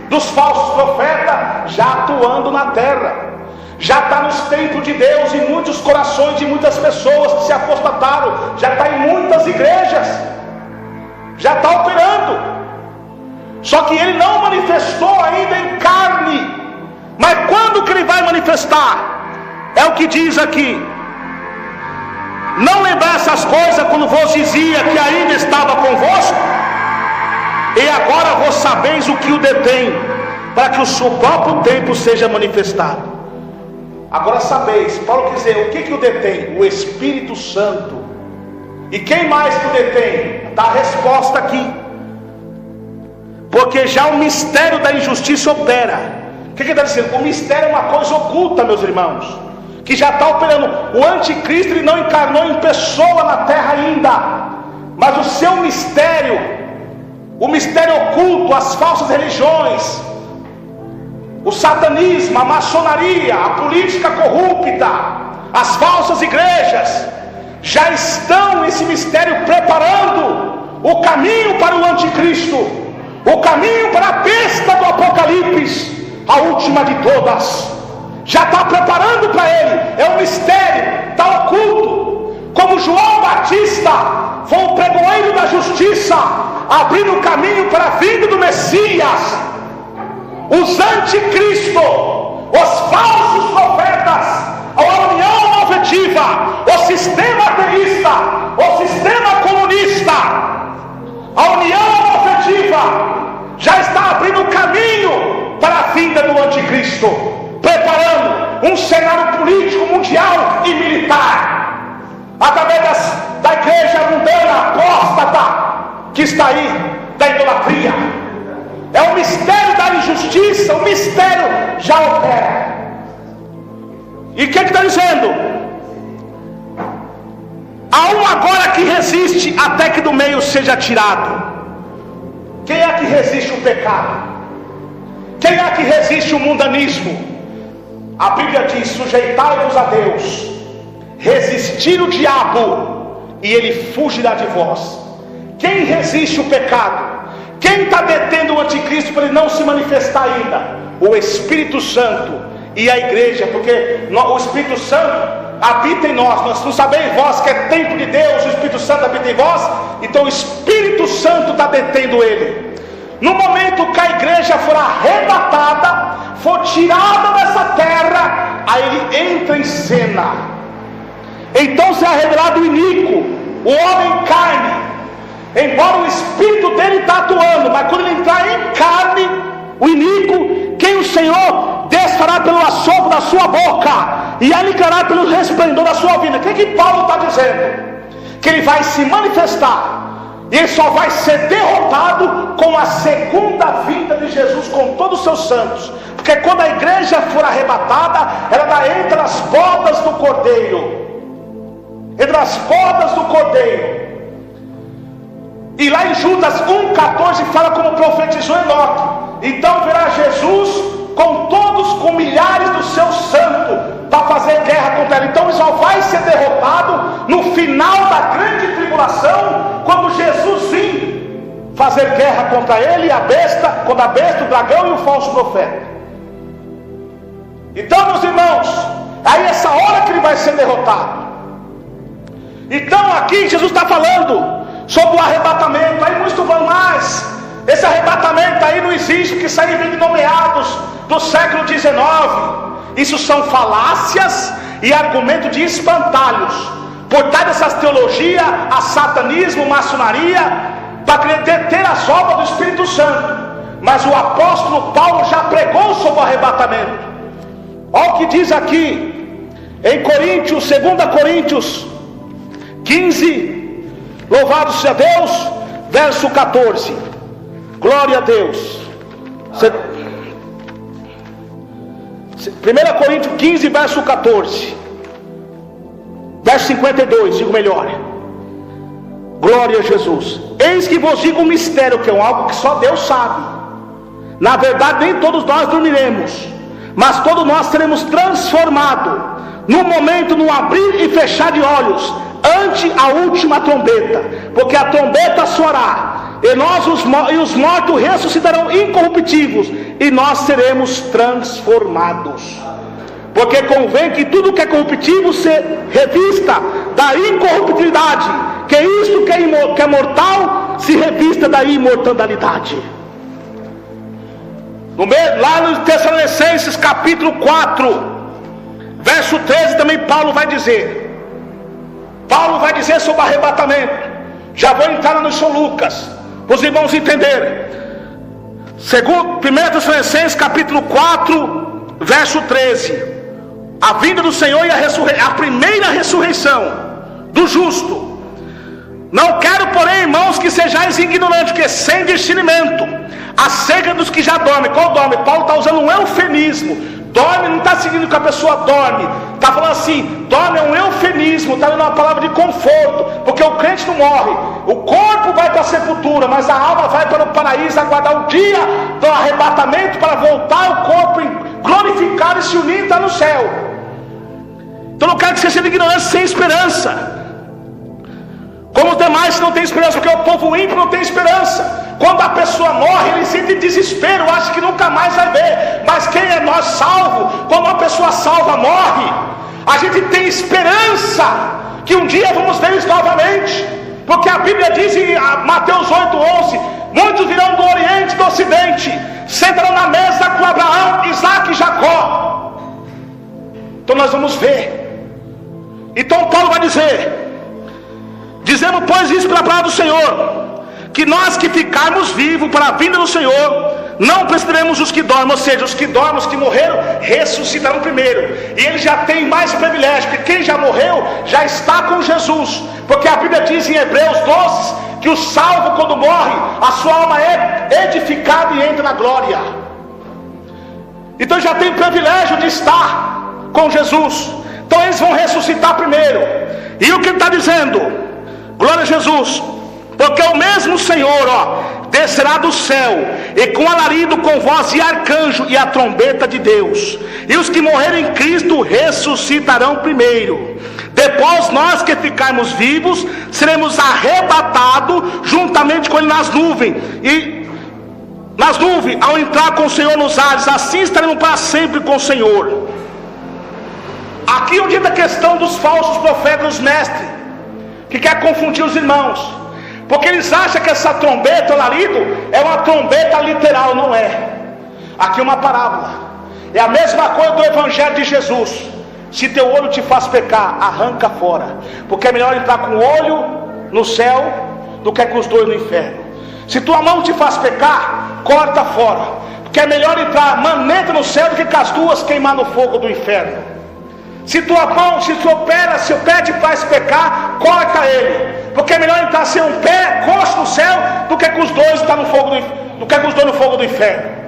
dos falsos profetas, já atuando na terra. Já está nos templos de Deus, em muitos corações de muitas pessoas que se apostataram, já está em muitas igrejas, já está operando. Só que ele não manifestou ainda em carne. Mas quando que ele vai manifestar? É o que diz aqui: não lembrar essas coisas quando vos dizia que ainda estava convosco, e agora vos sabeis o que o detém, para que o seu próprio tempo seja manifestado. Agora sabeis, Paulo quer dizer, o que o detém? O Espírito Santo. E quem mais que o detém? Está a resposta aqui. Porque já o mistério da injustiça opera. O que ele está dizendo? O mistério é uma coisa oculta, meus irmãos, que já está operando. O anticristo ele não encarnou em pessoa na terra ainda, mas o seu mistério, o mistério oculto, as falsas religiões, o satanismo, a maçonaria, a política corrupta, as falsas igrejas, já estão nesse mistério preparando o caminho para o anticristo, o caminho para a besta do Apocalipse, a última de todas. Já está preparando para ele. É um mistério, está oculto. Como João Batista foi o pregoeiro da justiça, abrindo o caminho para a vinda do Messias. Os anticristos, os falsos profetas, a união não afetiva, o sistema ateísta, o sistema comunista, a união não afetiva já está abrindo o caminho para a vinda do anticristo, preparando um cenário político mundial e militar, através da igreja mundana apóstata que está aí, da idolatria. É o mistério da injustiça, o mistério já opera. E o que está dizendo? Há um agora que resiste até que do meio seja tirado. Quem é que resiste o pecado? Quem é que resiste o mundanismo? A Bíblia diz: sujeitai-vos a Deus, resistir o diabo e ele fugirá de vós. Quem resiste o pecado? Quem está detendo o anticristo para ele não se manifestar ainda? O Espírito Santo e a igreja, porque o Espírito Santo habita em nós não sabeis vós que é templo de Deus, o Espírito Santo habita em vós. Então o Espírito Santo está detendo ele. No momento que a igreja for arrebatada, for tirada dessa terra, aí ele entra em cena. Então será revelado o iníquo, o homem carne. Embora o Espírito dele está atuando, mas quando ele entrar em carne, o iníquo, quem o Senhor desfará pelo assopro da sua boca e aniquilará pelo resplendor da sua vida. O que Paulo está dizendo? Que ele vai se manifestar e ele só vai ser derrotado com a segunda vinda de Jesus com todos os seus santos. Porque quando a igreja for arrebatada, ela está entre as bodas do Cordeiro. Entre as bodas do Cordeiro. E lá em Judas 1,14 fala como profetizou Enoque: então verá Jesus com todos, com milhares dos seus santos, para fazer guerra contra ele. Então ele só vai ser derrotado no final da grande tribulação, quando Jesus vir fazer guerra contra ele e a besta, contra a besta, o dragão e o falso profeta. Então, meus irmãos, aí essa hora que ele vai ser derrotado. Então aqui Jesus está falando sobre o arrebatamento. Aí muitos vão, mas esse arrebatamento aí não existe, porque isso aí vem de nomeados do século XIX. Isso são falácias e argumento de espantalhos por trás dessas teologias, a satanismo, maçonaria, para ter as obras do Espírito Santo. Mas o apóstolo Paulo já pregou sobre o arrebatamento. Olha o que diz aqui em Coríntios, 2 Coríntios 15, louvado seja Deus, verso 14. Glória a Deus. 1 Coríntios 15, verso 14. Verso 52, digo melhor. Glória a Jesus. Eis que vos digo um mistério, que é algo que só Deus sabe. Na verdade, nem todos nós dormiremos, mas todos nós seremos transformados, num momento, num abrir e fechar de olhos, ante a última trombeta. Porque a trombeta soará, e os mortos ressuscitarão incorruptíveis, e nós seremos transformados. Porque convém que tudo que é corruptível se revista da incorruptibilidade, que isto que é mortal se revista da imortalidade. Lá no Tessalonicenses capítulo 4, verso 13, também Paulo vai dizer sobre o arrebatamento. Já vou entrar no São Lucas, para os irmãos entenderem. Segundo 1 Tessalonicenses capítulo 4, verso 13. A vinda do Senhor e a primeira ressurreição do justo. Não quero, porém, irmãos, que sejais ignorantes, que sem discernimento acerca dos que já dormem. Qual dorme? Paulo está usando um eufemismo. Dorme não está seguindo que a pessoa dorme, está falando assim, dorme é um eufemismo, está dando uma palavra de conforto, porque o crente não morre, o corpo vai para a sepultura, mas a alma vai para o paraíso, aguardar o dia do arrebatamento, para voltar o corpo glorificado e se unir e estar no céu. Então não quero que você seja ignorante sem esperança, como os demais que não têm esperança, porque o povo ímpio não tem esperança. Quando a pessoa morre, ele sente desespero, acha que nunca mais vai ver. Mas quem é nós salvo? Quando uma pessoa salva morre, a gente tem esperança que um dia vamos ver eles novamente. Porque a Bíblia diz em Mateus 8:11: muitos virão do Oriente e do Ocidente, sentarão na mesa com Abraão, Isaac e Jacó. Então nós vamos ver. Então Paulo vai dizer: dizemos, pois, isso pela palavra do Senhor, que nós que ficarmos vivos para a vinda do Senhor, não precederemos os que dormem. Ou seja, os que dormem, os que morreram, ressuscitarão primeiro. E eles já têm mais privilégio, porque quem já morreu, já está com Jesus. Porque a Bíblia diz em Hebreus 12, que o salvo quando morre, a sua alma é edificada e entra na glória. Então já tem privilégio de estar com Jesus. Então eles vão ressuscitar primeiro. E o que ele está dizendo? Glória a Jesus. Porque o mesmo Senhor, descerá do céu, e com alarido, com voz de arcanjo e a trombeta de Deus, e os que morrerem em Cristo ressuscitarão primeiro. Depois nós que ficarmos vivos seremos arrebatados juntamente com ele nas nuvens, ao entrar com o Senhor nos ares. Assim estaremos para sempre com o Senhor. Aqui é onde entra a questão dos falsos profetas, mestres, que quer confundir os irmãos, porque eles acham que essa trombeta, alarido, é uma trombeta literal. Não é. Aqui é uma parábola. É a mesma coisa do evangelho de Jesus. Se teu olho te faz pecar, arranca fora, porque é melhor entrar com o olho no céu do que com os dois no inferno. Se tua mão te faz pecar, corta fora, porque é melhor entrar maneta no céu do que com as duas queimar no fogo do inferno. Se tua mão, se o pé te faz pecar, corta ele, porque é melhor entrar sem um pé, coxa no céu, do que com os dois estar no fogo do inferno.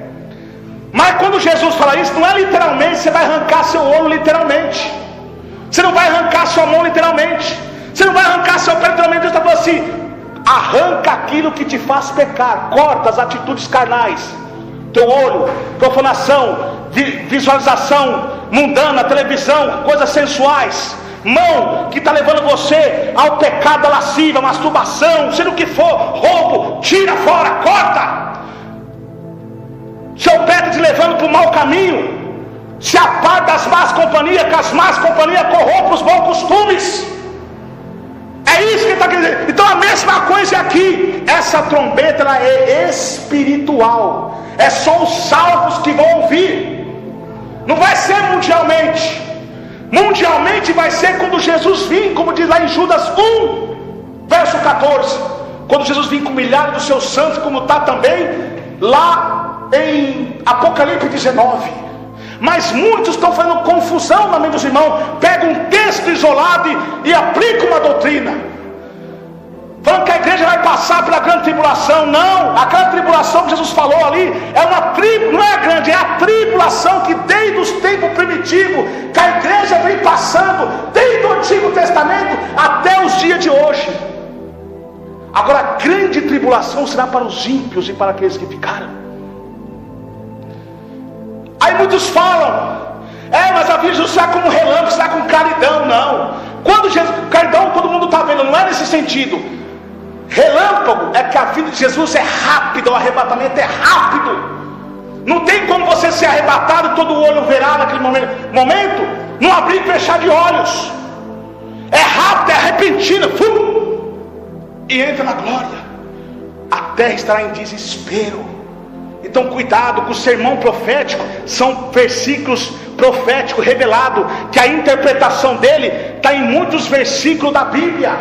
Mas quando Jesus fala isso, não é literalmente você vai arrancar seu olho literalmente, você não vai arrancar sua mão literalmente, você não vai arrancar seu pé literalmente. Deus está falando assim: arranca aquilo que te faz pecar, corta as atitudes carnais, teu olho, profanação, visualização mundana, televisão, coisas sensuais, mão que está levando você ao pecado da lascívia, masturbação, seja o que for, roubo, tira fora, corta. Seu pé está te levando para o mau caminho, se aparta das más companhias, que as más companhias corrompem os bons costumes. É isso que ele está querendo dizer. Então a mesma coisa aqui. Essa trombeta, ela é espiritual, é só os salvos que vão ouvir. Não vai ser mundialmente. Mundialmente vai ser quando Jesus vir, como diz lá em Judas 1, verso 14, quando Jesus vir com milhares dos seus santos, como está também lá em Apocalipse 19. Mas muitos estão fazendo confusão na mente dos irmãos, pegam um texto isolado e aplicam uma doutrina, falando que a igreja vai passar pela grande tribulação. Não, a grande tribulação que Jesus falou ali é uma não é grande, é a tribulação que desde os tempos primitivos, que a igreja vem passando desde o Antigo Testamento até os dias de hoje. Agora a grande tribulação será para os ímpios e para aqueles que ficaram. Aí muitos falam: mas a vida de Jesus será como relâmpago, será com caridão. Não, quando Jesus, caridão todo mundo está vendo, não é nesse sentido. Relâmpago é que a vida de Jesus é rápida, o arrebatamento é rápido. Não tem como você ser arrebatado e todo o olho verá naquele momento, não abrir e fechar de olhos. É rápido, é repentino, e entra na glória. A terra estará em desespero. Então cuidado com o sermão profético. São versículos proféticos revelados, que a interpretação dele está em muitos versículos da Bíblia.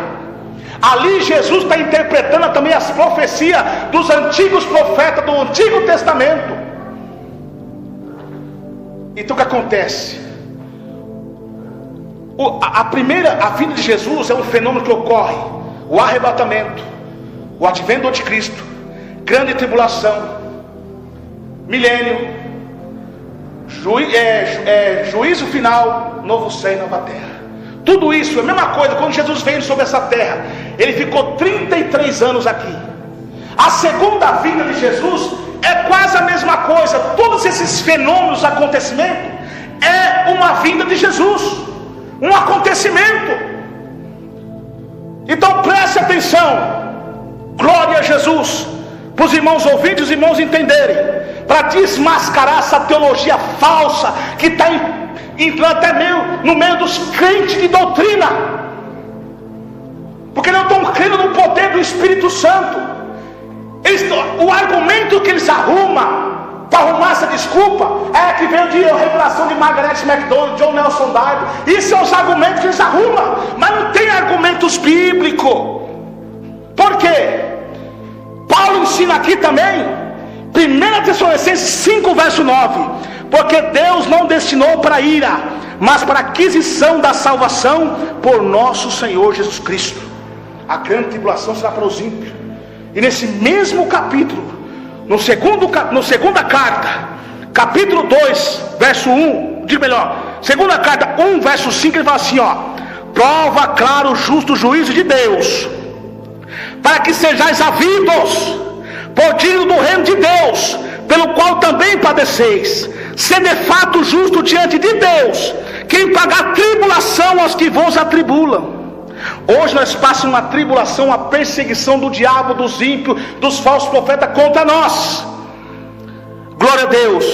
Ali Jesus está interpretando também as profecias dos antigos profetas do Antigo Testamento. Então o que acontece? A vida de Jesus é um fenômeno que ocorre: o arrebatamento, o advento do anticristo, grande tribulação, milênio, juízo final, novo céu e nova terra. Tudo isso é a mesma coisa. Quando Jesus veio sobre essa terra, ele ficou 33 anos aqui. A segunda vinda de Jesus é quase a mesma coisa. Todos esses fenômenos, acontecimentos, é uma vinda de Jesus, um acontecimento. Então preste atenção. Glória a Jesus. Para os irmãos ouvintes, os irmãos entenderem, para desmascarar essa teologia falsa que está entrando até no meio dos crentes de doutrina, porque não estão crendo no poder do Espírito Santo. O argumento que eles arrumam para arrumar essa desculpa é que veio de revelação de Margaret MacDonald, John Nelson Darby. Isso são os argumentos que eles arrumam, mas não tem argumentos bíblicos. Por quê? Paulo ensina aqui também, 1 Tessalonicenses 5, verso 9: porque Deus não destinou para ira, mas para aquisição da salvação por nosso Senhor Jesus Cristo. A grande tribulação será para os ímpios. E nesse mesmo capítulo, segunda carta, capítulo 2, verso 1, digo melhor, segunda carta 1, verso 5, ele fala assim: prova claro o justo juízo de Deus, para que sejais havidos, por digno do reino de Deus, pelo qual também padeceis, sendo de fato justo diante de Deus, quem pagar tribulação aos que vos atribulam. Hoje nós passamos uma tribulação, uma perseguição do diabo, dos ímpios, dos falsos profetas contra nós. Glória a Deus.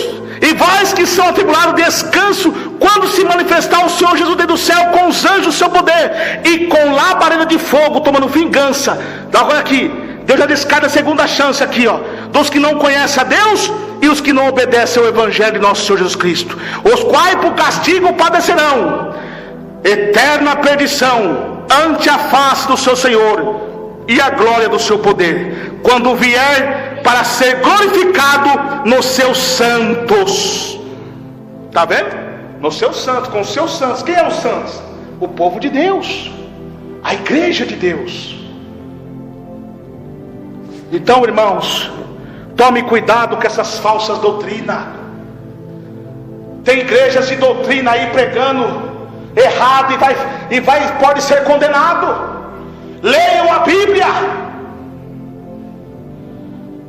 E vós que são atribulados, descanso quando se manifestar o Senhor Jesus dentro do céu com os anjos do seu poder e com labareda de fogo, tomando vingança. Agora aqui, Deus já descarta a segunda chance aqui, ó, dos que não conhecem a Deus e os que não obedecem ao Evangelho de nosso Senhor Jesus Cristo, os quais por castigo padecerão eterna perdição ante a face do seu Senhor e a glória do seu poder, quando vier para ser glorificado nos seus santos. Está vendo? Nos seus santos, com os seus santos. Quem é os santos? O povo de Deus, a igreja de Deus. Então, irmãos, tome cuidado com essas falsas doutrinas. Tem igrejas de doutrina aí pregando errado e pode ser condenado. Leiam a Bíblia.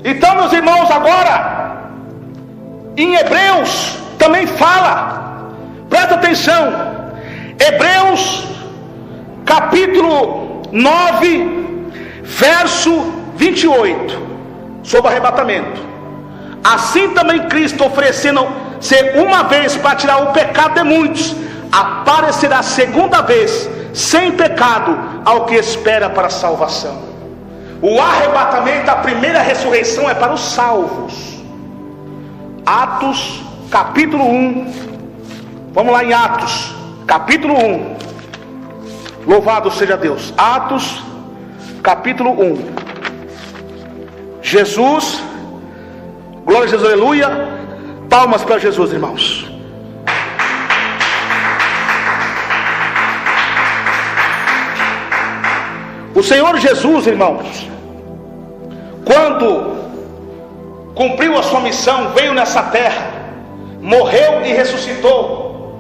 Então, meus irmãos, agora em Hebreus também fala, presta atenção, Hebreus capítulo 9 verso 28, sobre arrebatamento. Assim também Cristo, oferecendo-se uma vez para tirar o pecado de muitos, aparecerá segunda vez sem pecado ao que espera para a salvação. O arrebatamento, a primeira ressurreição, é para os salvos. Atos capítulo 1. Vamos lá em Atos capítulo 1. Louvado seja Deus. Atos capítulo 1. Jesus, glória a Jesus, aleluia. Palmas para Jesus, irmãos. O Senhor Jesus, irmãos, quando cumpriu a sua missão, veio nessa terra, morreu e ressuscitou.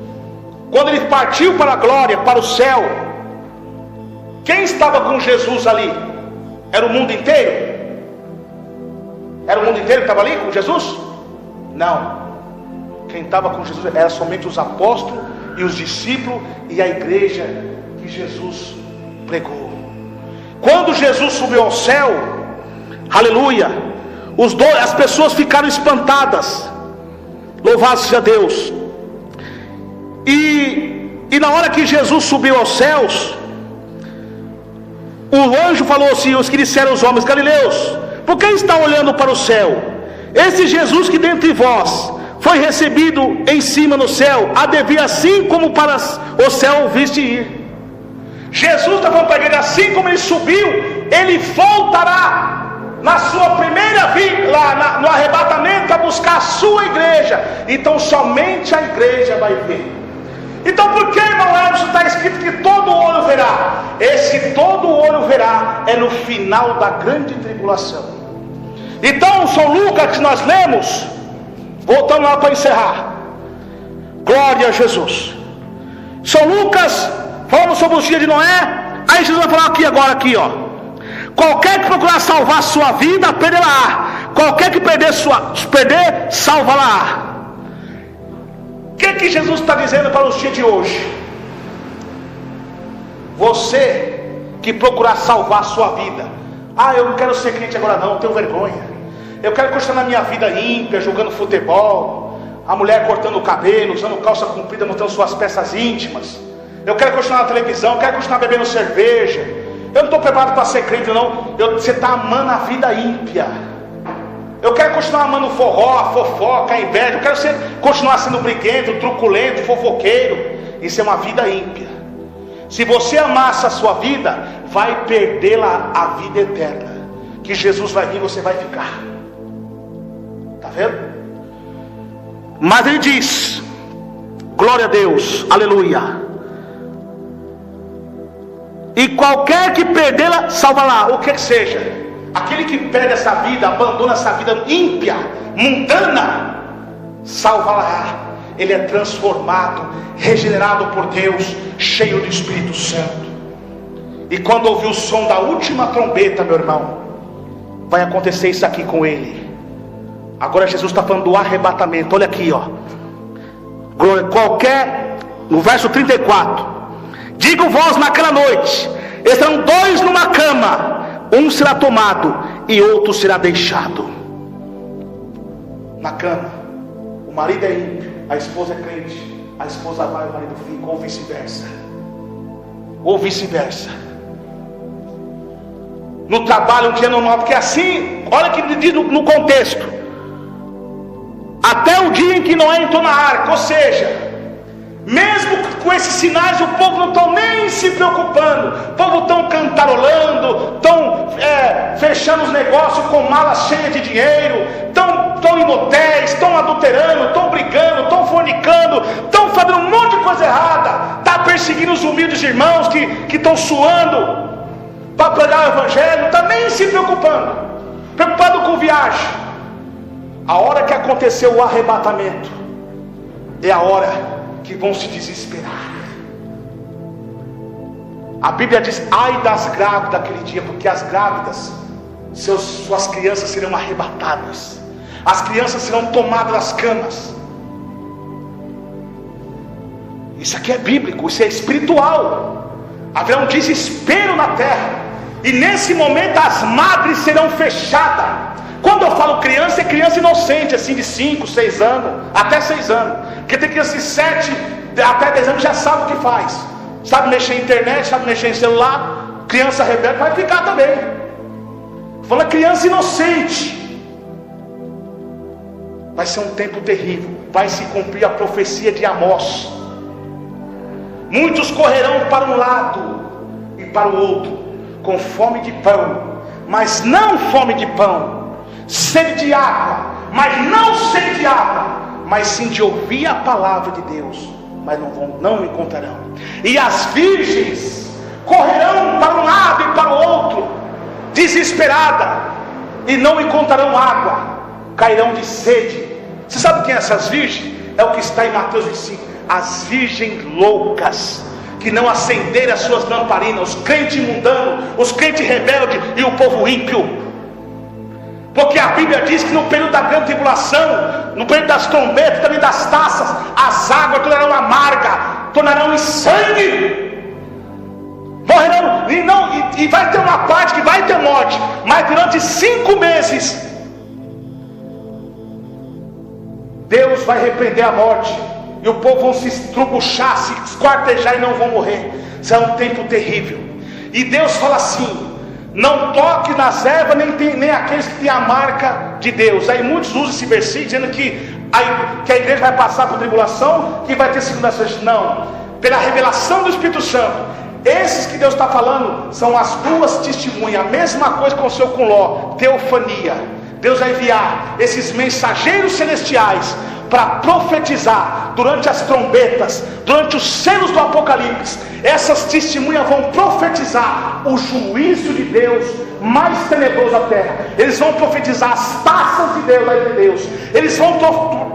Quando ele partiu para a glória, para o céu, quem estava com Jesus ali? Era o mundo inteiro? Era o mundo inteiro que estava ali com Jesus? Não. Quem estava com Jesus era somente os apóstolos e os discípulos e a igreja que Jesus pregou. Quando Jesus subiu ao céu, aleluia, as pessoas ficaram espantadas. Louvado seja Deus. E na hora que Jesus subiu aos céus, o anjo falou assim, os que disseram aos homens: Galileus, por que está olhando para o céu? Esse Jesus que dentre vós foi recebido em cima no céu, há de vir assim como para o céu o viste ir. Jesus está falando para a igreja, assim como ele subiu, ele voltará na sua primeira vinda, lá no arrebatamento, para buscar a sua igreja. Então somente a igreja vai ver. Então por que, irmão Emerson, está escrito que todo olho verá? Esse todo olho verá é no final da grande tribulação. Então São Lucas, que nós lemos, voltando lá para encerrar, glória a Jesus. São Lucas, falamos sobre os dias de Noé. Aí Jesus vai falar agora aqui, ó: qualquer que procurar salvar a sua vida, perderá. Qualquer que perder, salva-la. O que Jesus está dizendo para os dias de hoje? Você que procurar salvar a sua vida, eu não quero ser crente agora não, tenho vergonha. Eu quero continuar na minha vida ímpia, jogando futebol, a mulher cortando o cabelo, usando calça comprida, mostrando suas peças íntimas. Eu quero continuar na televisão, eu quero continuar bebendo cerveja. Eu não estou preparado para ser crente não. Você está amando a vida ímpia. Eu quero continuar amando o forró, a fofoca, a inveja. Eu quero continuar sendo briguento, truculento, fofoqueiro. Isso é uma vida ímpia. Se você amasse a sua vida, vai perdê-la a vida eterna. Que Jesus vai vir e você vai ficar. Está vendo? Mas ele diz, glória a Deus, aleluia: e qualquer que perdê-la, salva-la. O que seja, aquele que perde essa vida, abandona essa vida ímpia, mundana, salva-la. Ele é transformado, regenerado por Deus, cheio do Espírito Santo. E quando ouvir o som da última trombeta, meu irmão, vai acontecer isso aqui com ele. Agora Jesus está falando do arrebatamento. Olha aqui, ó. No verso 34: digo vós naquela noite, estarão dois numa cama, um será tomado e outro será deixado. Na cama, o marido é ímpio, a esposa é crente, a esposa vai, o marido fica, ou vice-versa. Ou vice-versa. No trabalho um dia normal, porque assim, olha que diz no contexto: até o dia em que Noé entrou na arca. Ou seja, mesmo com esses sinais, o povo não está nem se preocupando. O povo estão cantarolando, estão fechando os negócios com malas cheias de dinheiro, estão em motéis, estão adulterando, estão brigando, estão fornicando, estão fazendo um monte de coisa errada, está perseguindo os humildes irmãos que estão suando para pregar o evangelho, não está nem se preocupado com viagem. A hora que aconteceu o arrebatamento é a hora que vão se desesperar. A Bíblia diz: ai das grávidas daquele dia, porque as grávidas, suas crianças serão arrebatadas, as crianças serão tomadas das camas. Isso aqui é bíblico, isso é espiritual. Haverá um desespero na terra, e nesse momento as madres serão fechadas. Quando eu falo criança, é criança inocente, assim de 5, 6 anos, até 6 anos. Porque tem criança de 7 até 10 anos, já sabe o que faz, sabe mexer em internet, sabe mexer em celular. Criança rebelde vai ficar também. Fala criança inocente. Vai ser um tempo terrível, vai se cumprir a profecia de Amós. Muitos correrão para um lado e para o outro, com fome de pão, mas não fome de pão, sede de água, mas não sede de água, mas sim de ouvir a palavra de Deus, mas não encontrarão. E as virgens correrão para um lado e para o outro, desesperada, e não encontrarão água, cairão de sede. Você sabe quem é essas virgens? É o que está em Mateus 25. As virgens loucas, que não acenderam as suas lamparinas, os crentes mundanos, os crentes rebeldes e o povo ímpio. Porque a Bíblia diz que no período da grande tribulação, no período das trombetas, também das taças, as águas tornarão amarga, tornarão em sangue, morrerão, e vai ter uma parte que vai ter morte, mas durante 5 meses Deus vai repreender a morte, e o povo vão se estrubuchar, se esquartejar e não vão morrer. Será um tempo terrível. E Deus fala assim: não toque nas ervas, nem aqueles que têm a marca de Deus. Aí muitos usam esse versículo dizendo que a igreja vai passar por tribulação, que vai ter segunda chance. Não, pela revelação do Espírito Santo, esses que Deus está falando são as 2 testemunhas. A mesma coisa que aconteceu com Ló, teofania. Deus vai enviar esses mensageiros celestiais para profetizar durante as trombetas, durante os selos do Apocalipse. Essas testemunhas vão profetizar o juízo de Deus mais tenebroso da terra. Eles vão profetizar as taças de Deus, de Deus. Eles vão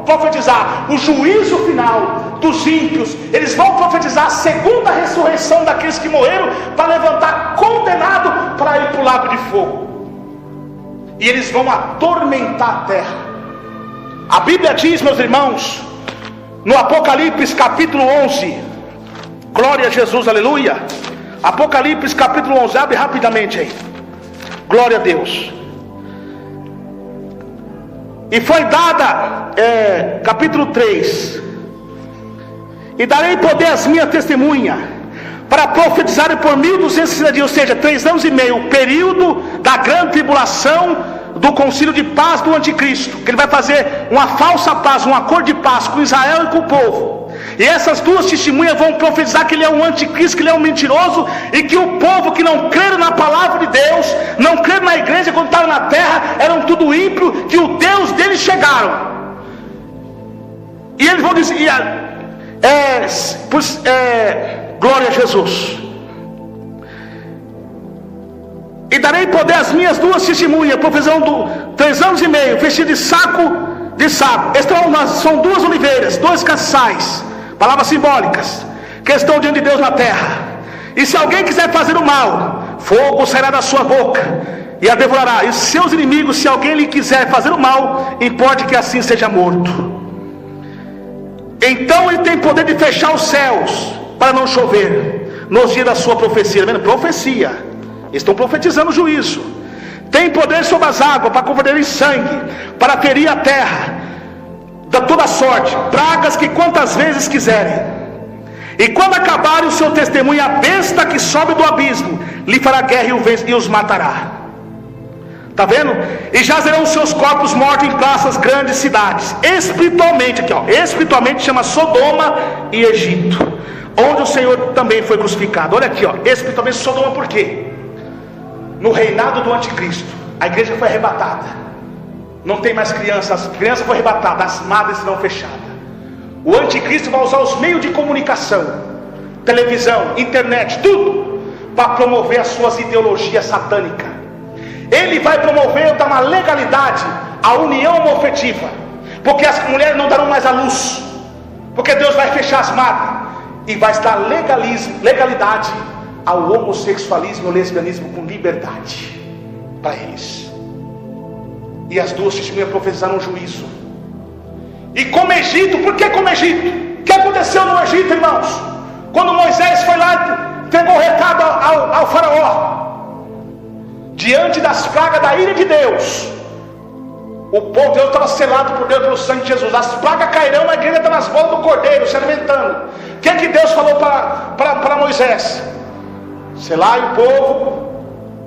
profetizar o juízo final dos ímpios. Eles vão profetizar a segunda ressurreição daqueles que morreram, para levantar condenado para ir para o lago de fogo. E eles vão atormentar a terra. A Bíblia diz, meus irmãos, no Apocalipse capítulo 11, glória a Jesus, aleluia. Apocalipse capítulo 11, abre rapidamente aí, glória a Deus. E foi dada, capítulo 3: e darei poder às minhas testemunhas para profetizarem por 1260 dias, ou seja, 3 anos e meio, o período da grande tribulação, do concílio de paz do anticristo, que ele vai fazer uma falsa paz, um acordo de paz com Israel e com o povo. E essas 2 testemunhas vão profetizar que ele é um anticristo, que ele é um mentiroso, e que o povo que não crê na palavra de Deus, não crê na igreja quando estava na terra, eram tudo ímpio, que o Deus deles chegaram. E eles vão dizer, glória a Jesus. E darei poder às minhas 2 testemunhas, profetizando 3 anos e meio, vestido de saco. São 2 oliveiras, 2 castiçais, palavras simbólicas, que estão diante de Deus na terra. E se alguém quiser fazer o mal, fogo sairá da sua boca e a devorará, e seus inimigos, se alguém lhe quiser fazer o mal, importe que assim seja morto. Então ele tem poder de fechar os céus para não chover nos dias da sua profecia. Profecia, estão profetizando o juízo. Tem poder sobre as águas para converter em sangue, para ferir a terra da toda sorte, pragas que quantas vezes quiserem. E quando acabarem o seu testemunho, a besta que sobe do abismo lhe fará guerra e os matará. Está vendo? E jazerão os seus corpos mortos em praças, grandes cidades. Espiritualmente, aqui ó, espiritualmente chama Sodoma e Egito, onde o Senhor também foi crucificado. Olha aqui ó, espiritualmente Sodoma, por quê? No reinado do anticristo, a igreja foi arrebatada. Não tem mais crianças, as crianças foram arrebatadas, as madres serão fechadas. O anticristo vai usar os meios de comunicação, televisão, internet, tudo, para promover as suas ideologias satânicas. Ele vai promover, dar uma legalidade à união homoafetiva, porque as mulheres não darão mais à luz, porque Deus vai fechar as madres e vai dar legalidade ao homossexualismo e ao lesbianismo com liberdade para eles. E as duas testemunhas profetizaram juízo. E como Egito, por que como Egito? O que aconteceu no Egito, irmãos? Quando Moisés foi lá e entregou o recado ao faraó, diante das pragas da ira de Deus, o povo de Deus estava selado por Deus pelo sangue de Jesus. As pragas cairão, a igreja está nas bolas do cordeiro, se alimentando. O que é que Deus falou para Moisés? Selai o povo,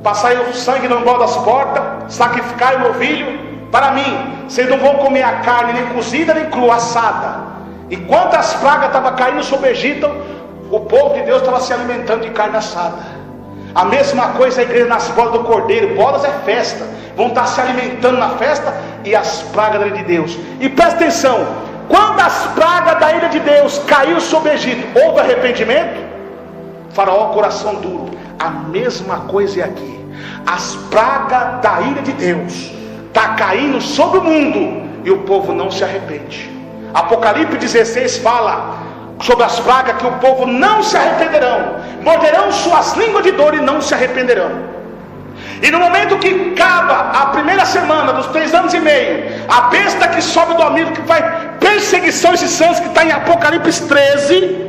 passai o sangue no umbral das portas, sacrificai o novilho para mim. Vocês não vão comer a carne nem cozida nem crua, assada. Enquanto as pragas estavam caindo sobre o Egito, o povo de Deus estava se alimentando de carne assada. A mesma coisa a igreja nas bolas do cordeiro. Bolas é festa, vão estar se alimentando na festa, e as pragas da ira de Deus. E presta atenção, quando as pragas da ira de Deus caiu sobre o Egito, houve arrependimento? Faraó, coração duro. A mesma coisa é aqui. As pragas da ira de Deus está caindo sobre o mundo, e o povo não se arrepende. Apocalipse 16 fala sobre as pragas, que o povo não se arrependerão, morderão suas línguas de dor e não se arrependerão. E no momento que acaba a primeira semana dos 3 anos e meio, a besta que sobe do abismo, que faz perseguição a esses santos, que está em Apocalipse 13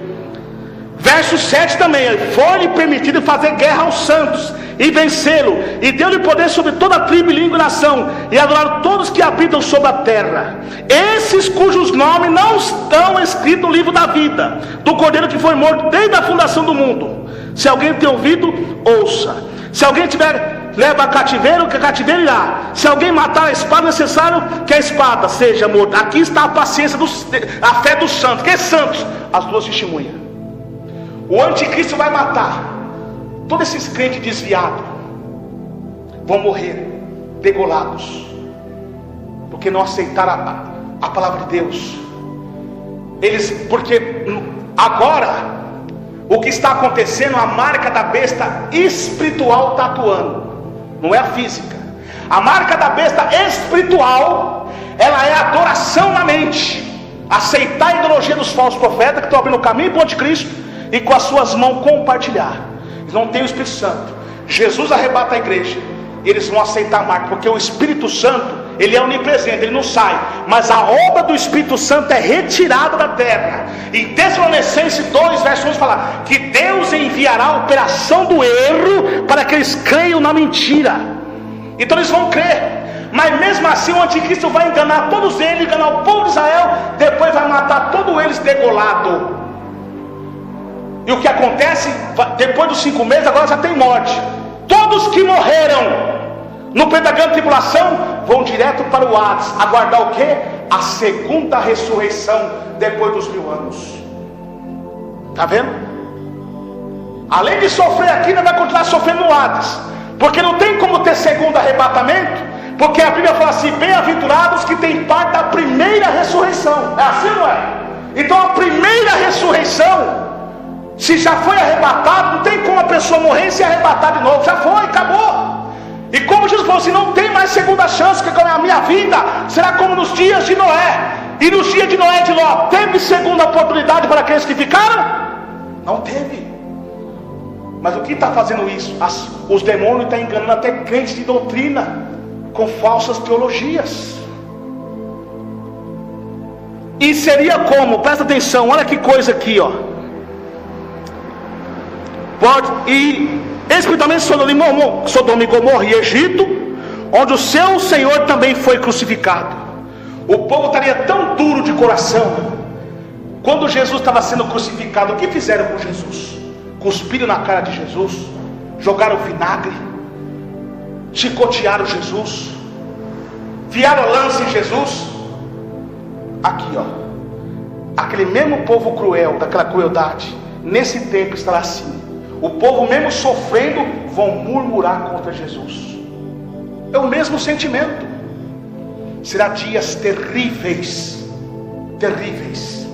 verso 7 também, foi-lhe permitido fazer guerra aos santos e vencê-lo, e deu-lhe poder sobre toda a tribo, língua e nação, e adorar todos que habitam sobre a terra, esses cujos nomes não estão escritos no livro da vida do Cordeiro que foi morto desde a fundação do mundo. Se alguém tem ouvido, ouça. Se alguém tiver, leva a cativeiro, que a cativeiro irá. Se alguém matar a espada, é necessário que a espada seja morta. Aqui está a paciência, a fé dos santos. Quem é santos? As duas testemunhas. O anticristo vai matar todos esses crentes desviados, vão morrer degolados, porque não aceitaram a palavra de Deus. Porque agora o que está acontecendo, a marca da besta espiritual está atuando, não é a física. A marca da besta espiritual, ela é a adoração na mente, aceitar a ideologia dos falsos profetas que estão abrindo o caminho para o anticristo, e com as suas mãos compartilhar. Eles não têm o Espírito Santo. Jesus arrebata a igreja, e eles vão aceitar a marca, porque o Espírito Santo, ele é onipresente, ele não sai, mas a obra do Espírito Santo é retirada da terra. Em Tessalonicenses 2 verso 11 fala que Deus enviará a operação do erro para que eles creiam na mentira. Então eles vão crer, mas mesmo assim o anticristo vai enganar todos eles, enganar o povo de Israel, depois vai matar todos eles degolado. E o que acontece, depois dos 5 meses, agora já tem morte. Todos que morreram no período da grande tribulação vão direto para o Hades, aguardar o quê? A segunda ressurreição depois dos 1000 anos. Está vendo? Além de sofrer aqui, ainda vai continuar sofrendo no Hades, porque não tem como ter segundo arrebatamento, porque a Bíblia fala assim: bem-aventurados que têm parte da primeira ressurreição. É assim, não é? Então a primeira ressurreição, se já foi arrebatado, não tem como a pessoa morrer e se arrebatar de novo. Já foi, acabou. E como Jesus falou assim, não tem mais segunda chance, que a minha vida será como nos dias de Noé. E nos dias de Noé e de Ló, teve segunda oportunidade para aqueles que ficaram? Não teve. Mas o que está fazendo isso? Os demônios estão enganando até crentes de doutrina com falsas teologias. E seria como? Presta atenção, olha que coisa aqui, ó. E especialmente Sodoma e Gomorra e Egito, onde o seu Senhor também foi crucificado. O povo estaria tão duro de coração. Quando Jesus estava sendo crucificado, o que fizeram com Jesus? Cuspiram na cara de Jesus, jogaram vinagre, chicotearam Jesus, enfiaram lança em Jesus. Aqui, ó, aquele mesmo povo cruel, daquela crueldade, nesse tempo estará assim. O povo mesmo sofrendo, vão murmurar contra Jesus. É o mesmo sentimento. Será dias terríveis, terríveis.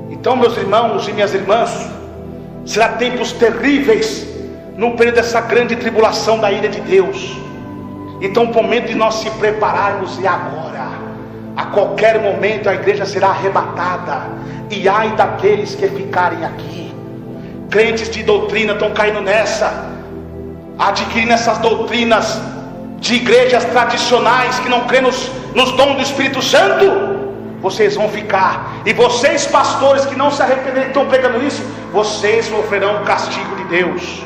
Então, meus irmãos e minhas irmãs, será tempos terríveis no período dessa grande tribulação da ira de Deus. Então o momento de nós se prepararmos é agora. A qualquer momento a igreja será arrebatada. E ai daqueles que ficarem aqui. Crentes de doutrina estão caindo nessa, adquirindo essas doutrinas de igrejas tradicionais que não creem nos dons do Espírito Santo. Vocês vão ficar. E vocês pastores que não se arrependerem, que estão pregando isso, vocês sofrerão o castigo de Deus.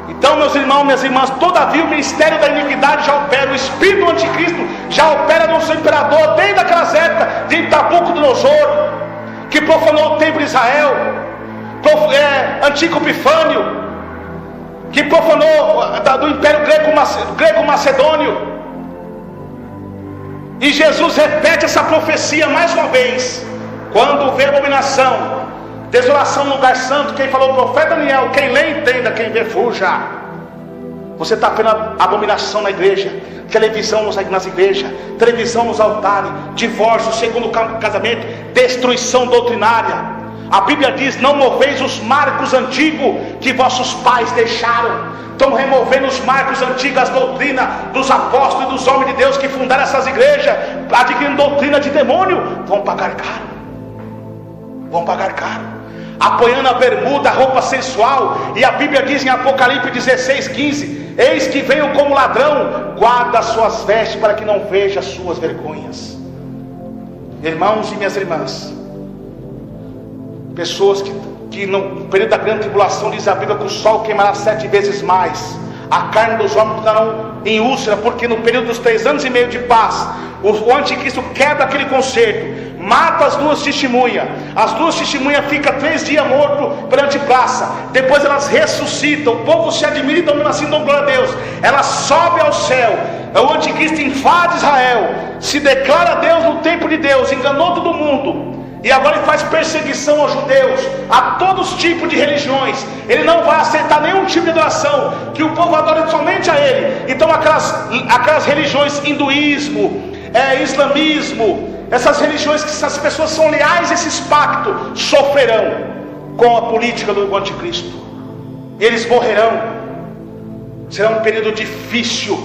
Então, meus irmãos, minhas irmãs, todavia o ministério da iniquidade já opera, o espírito do anticristo já opera no seu imperador, desde aquelas épocas de Nabucodonosor, que profanou o templo de Israel, Antíoco Epifânio, que profanou do império grego-macedônio. E Jesus repete essa profecia mais uma vez. Quando vê abominação, desolação no lugar santo, quem falou o profeta Daniel, quem lê entenda, quem vê fuja. Você está vendo abominação na igreja, televisão nas igrejas, televisão nos altares, divórcio, segundo casamento, destruição doutrinária. A Bíblia diz: não moveis os marcos antigos que vossos pais deixaram. Estão removendo os marcos antigos, as doutrinas dos apóstolos e dos homens de Deus que fundaram essas igrejas, adquirindo doutrina de demônio. Vão pagar caro. Vão pagar caro. Apoiando a bermuda, a roupa sensual. E a Bíblia diz em Apocalipse 16:15: eis que venho como ladrão, guarda as suas vestes para que não veja as suas vergonhas. Irmãos e minhas irmãs, pessoas que no período da grande tribulação, diz a Bíblia, que o sol queimará 7 vezes mais, a carne dos homens estarão em úlcera, porque no período dos 3 anos e meio de paz, o anticristo quebra aquele concerto, mata as 2 testemunhas. As 2 testemunhas ficam 3 dias mortos perante praça, depois elas ressuscitam, o povo se admira e domina assim, dão glória a Deus. Ela sobe ao céu, o anticristo invade Israel, se declara Deus no tempo de Deus, enganou todo mundo. E agora ele faz perseguição aos judeus, a todos os tipos de religiões. Ele não vai aceitar nenhum tipo de adoração, que o povo adore somente a ele. Então aquelas religiões, hinduísmo, islamismo, essas religiões que essas pessoas são leais a esses pactos, sofrerão com a política do anticristo. Eles morrerão. Será um período difícil.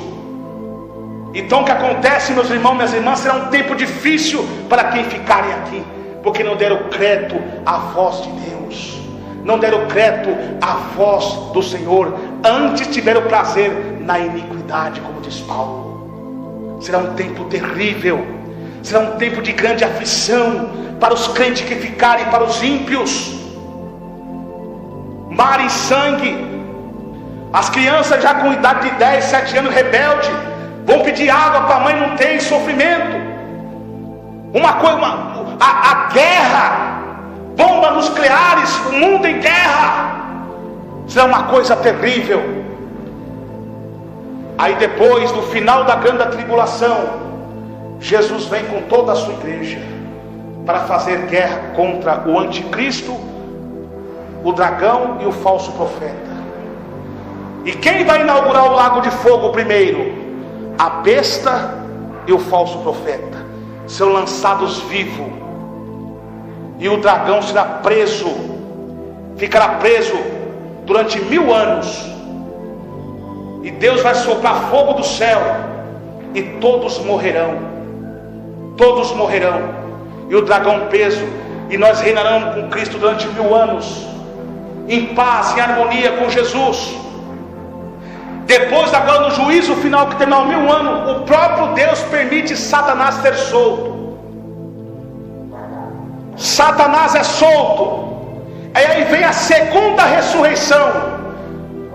Então o que acontece, meus irmãos, minhas irmãs, será um tempo difícil para quem ficarem aqui, porque não deram crédito à voz de Deus, não deram crédito à voz do Senhor, antes tiveram prazer na iniquidade, como diz Paulo. Será um tempo terrível, será um tempo de grande aflição para os crentes que ficarem, para os ímpios. Mar e sangue. As crianças já com idade de 10, 7 anos, rebelde, vão pedir água para a mãe, não tem, sofrimento. A guerra, bombas nucleares, o mundo em guerra. Será uma coisa terrível. Aí depois, no final da grande tribulação, Jesus vem com toda a sua igreja para fazer guerra contra o anticristo, o dragão e o falso profeta. E quem vai inaugurar o lago de fogo primeiro? A besta e o falso profeta serão lançados vivos, e o dragão será preso, ficará preso durante 1000 anos, e Deus vai soprar fogo do céu, e todos morrerão, e o dragão preso, e nós reinaremos com Cristo durante 1000 anos. em paz, em harmonia com Jesus. Depois, agora no juízo final, que terminar 1000 anos, o próprio Deus permite Satanás ser solto. Satanás é solto. Aí vem a segunda ressurreição.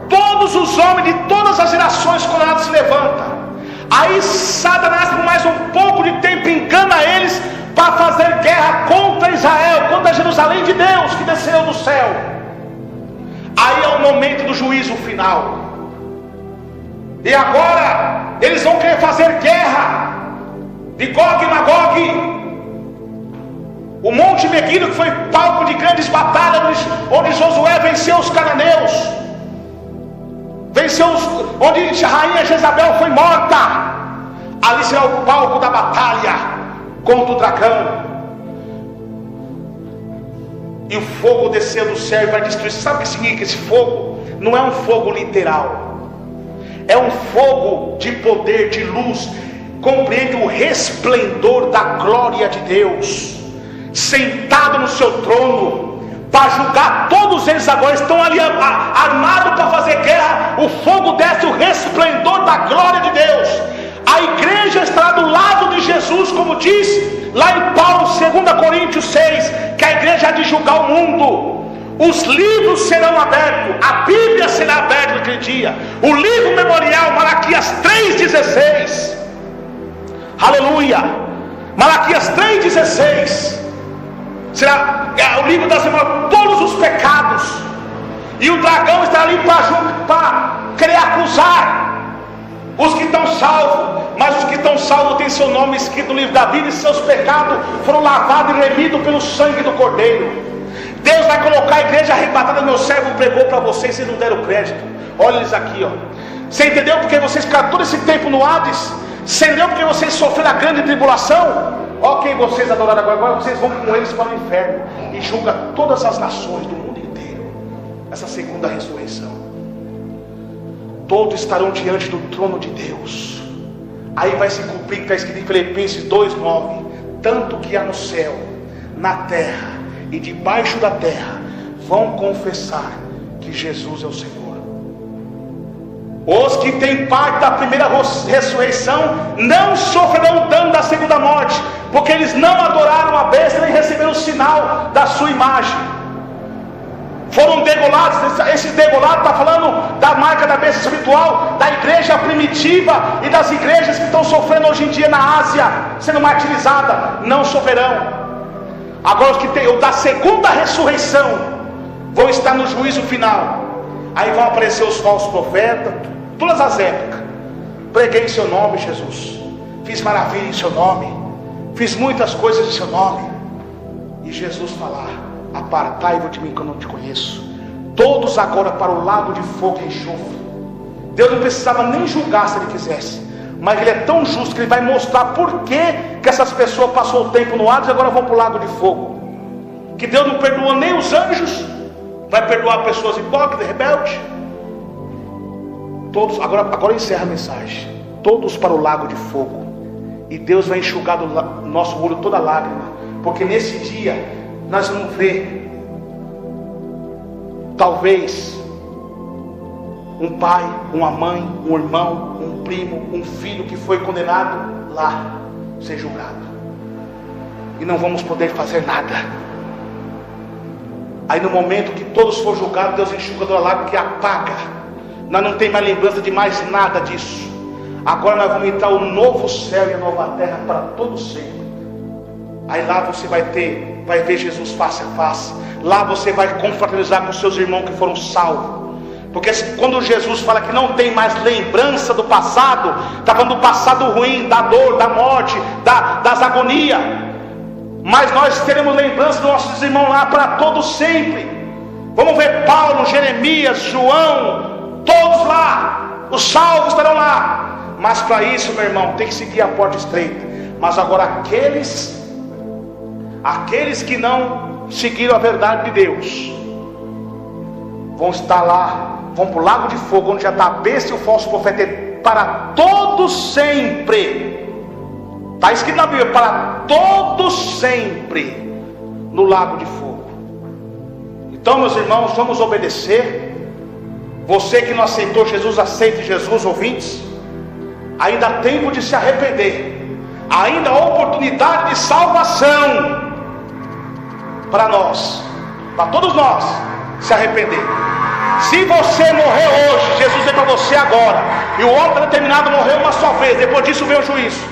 Todos os homens de todas as gerações condenadas se levantam. Aí Satanás, por mais um pouco de tempo, engana eles para fazer guerra contra Israel, contra Jerusalém de Deus, que desceu do céu. Aí é o momento do juízo final. E agora eles vão querer fazer guerra de Gog e Magog. O Monte Meguido, que foi palco de grandes batalhas, onde Josué venceu os cananeus, onde a rainha Jezabel foi morta. Ali será o palco da batalha contra o dragão. E o fogo desceu do céu e vai destruir. Você sabe o que significa esse fogo? Não é um fogo literal. É um fogo de poder, de luz. Compreende o resplendor da glória de Deus, sentado no seu trono, para julgar todos eles. Agora estão ali armados para fazer guerra. O fogo desce, o resplendor da glória de Deus. A igreja estará do lado de Jesus, como diz lá em Paulo, 2 Coríntios 6, que a igreja há de julgar o mundo. Os livros serão abertos, a Bíblia será aberta naquele dia. O livro memorial, Malaquias 3,16. Aleluia. Malaquias 3,16 será o livro das memórias, todos os pecados. E o dragão está ali para querer acusar os que estão salvos. Mas os que estão salvos têm seu nome escrito no livro da vida, e seus pecados foram lavados e remidos pelo sangue do Cordeiro. Deus vai colocar a igreja arrebatada. Meu servo pregou para vocês, vocês não deram crédito. Olha eles aqui, ó. Você entendeu porque vocês ficaram todo esse tempo no Hades? Você entendeu porque vocês sofreram a grande tribulação? Ó, quem vocês adoraram agora. Agora vocês vão com eles para o inferno e julga todas as nações do mundo inteiro. Essa segunda ressurreição. Todos estarão diante do trono de Deus. Aí vai se cumprir o que está escrito em Filipenses 2,9: tanto que há no céu, na terra e debaixo da terra vão confessar que Jesus é o Senhor. Os que têm parte da primeira ressurreição não sofrerão dano da segunda morte, porque eles não adoraram a besta nem receberam o sinal da sua imagem. Foram degolados. Esse degolado está falando da marca da besta espiritual, da igreja primitiva e das igrejas que estão sofrendo hoje em dia na Ásia, sendo martirizadas, não sofrerão. Agora os que têm o da segunda ressurreição vão estar no juízo final. Aí vão aparecer os falsos profetas, todas as épocas. Preguei em seu nome, Jesus. Fiz maravilha em seu nome. Fiz muitas coisas em seu nome. E Jesus falar: apartai-vos de mim que eu não te conheço. Todos agora para o lago de fogo e enxofre. Deus não precisava nem julgar se ele quisesse, mas ele é tão justo que ele vai mostrar por que essas pessoas passaram o tempo no Hades e agora vão para o lago de fogo. Que Deus não perdoou nem os anjos, vai perdoar pessoas hipócritas, rebeldes. Todos, agora encerra a mensagem. Todos para o lago de fogo. E Deus vai enxugar do nosso olho toda lágrima, porque nesse dia nós vamos ver, talvez, um pai, uma mãe, um irmão, um primo, um filho que foi condenado lá, ser julgado. E não vamos poder fazer nada. Aí no momento que todos for julgados, Deus enxuga do lágrima, que apaga. Nós não tem mais lembrança de mais nada disso. Agora nós vamos entrar o novo céu e a nova terra para todo sempre. Aí lá você vai ver Jesus face a face. Lá você vai confraternizar com seus irmãos que foram salvos. Porque quando Jesus fala que não tem mais lembrança do passado, está falando do passado ruim, da dor, da morte, das agonias. Mas nós teremos lembrança dos nossos irmãos lá para todo sempre. Vamos ver Paulo, Jeremias, João, todos lá. Os salvos estarão lá. Mas para isso, meu irmão, tem que seguir a porta estreita. Mas agora aqueles que não seguiram a verdade de Deus vão estar lá, vão para o lago de fogo, onde já está a besta e o falso profeta, para todos sempre. Está escrito na Bíblia: para todos sempre, no lago de fogo. Então, meus irmãos, vamos obedecer. Você que não aceitou Jesus, aceite Jesus, ouvintes. Ainda há tempo de se arrepender. Ainda há oportunidade de salvação para nós, para todos nós se arrepender. Se você morrer hoje, Jesus vem para você agora, e o homem determinado morreu uma só vez, depois disso vem o juízo.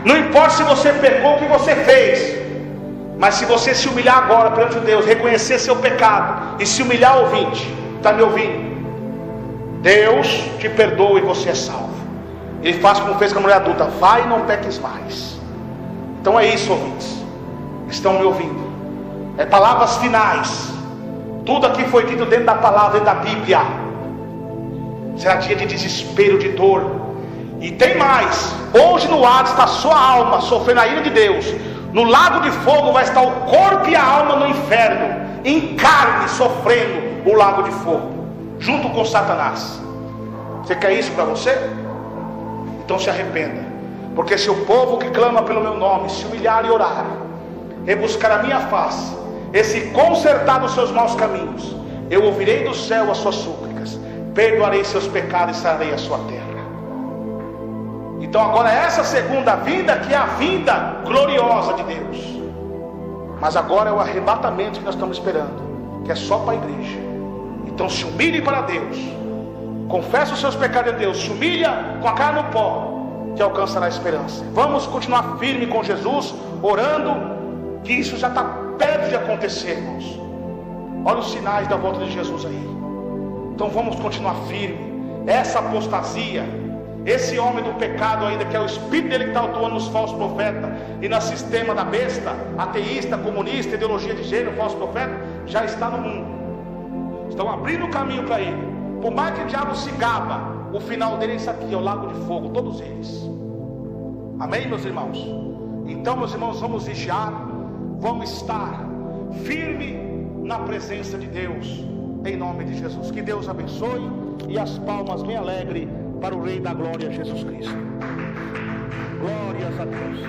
Não importa se você pecou, o que você fez, mas se você se humilhar agora perante Deus, reconhecer seu pecado e se humilhar, ouvinte, está me ouvindo? Deus te perdoa e você é salvo. Ele faz como fez com a mulher adulta: vai e não peques mais. Então é isso, ouvintes, estão me ouvindo? É palavras finais. Tudo aqui foi dito dentro da palavra e da Bíblia. Será dia de desespero, de dor. E tem mais: hoje no ar está a sua alma sofrendo a ira de Deus. No lago de fogo vai estar o corpo e a alma no inferno, em carne, sofrendo o lago de fogo, junto com Satanás. Você quer isso para você? Então se arrependa. Porque se o povo que clama pelo meu nome se humilhar e orar, rebuscar a minha face, e se consertar dos seus maus caminhos, eu ouvirei do céu as suas súplicas, perdoarei seus pecados e sararei a sua terra. Então agora essa segunda vinda, que é a vinda gloriosa de Deus, mas agora é o arrebatamento que nós estamos esperando, que é só para a igreja. Então se humilhe para Deus, confessa os seus pecados a Deus, se humilha com a cara no pó, que alcançará a esperança. Vamos continuar firme com Jesus, orando, que isso já está perto de acontecer, irmãos. Olha os sinais da volta de Jesus aí. Então vamos continuar firme. Essa apostasia, esse homem do pecado ainda, que é o espírito dele que está atuando nos falsos profetas e no sistema da besta, ateísta, comunista, ideologia de gênero, falso profeta, já está no mundo. Estão abrindo o caminho para ele. Por mais que o diabo se gaba, o final dele é isso aqui, é o lago de fogo, todos eles. Amém, meus irmãos? Então, meus irmãos, vamos vigiar, vamos estar firme na presença de Deus, em nome de Jesus. Que Deus abençoe, e as palmas bem alegre para o Rei da Glória, Jesus Cristo. Glórias a Deus.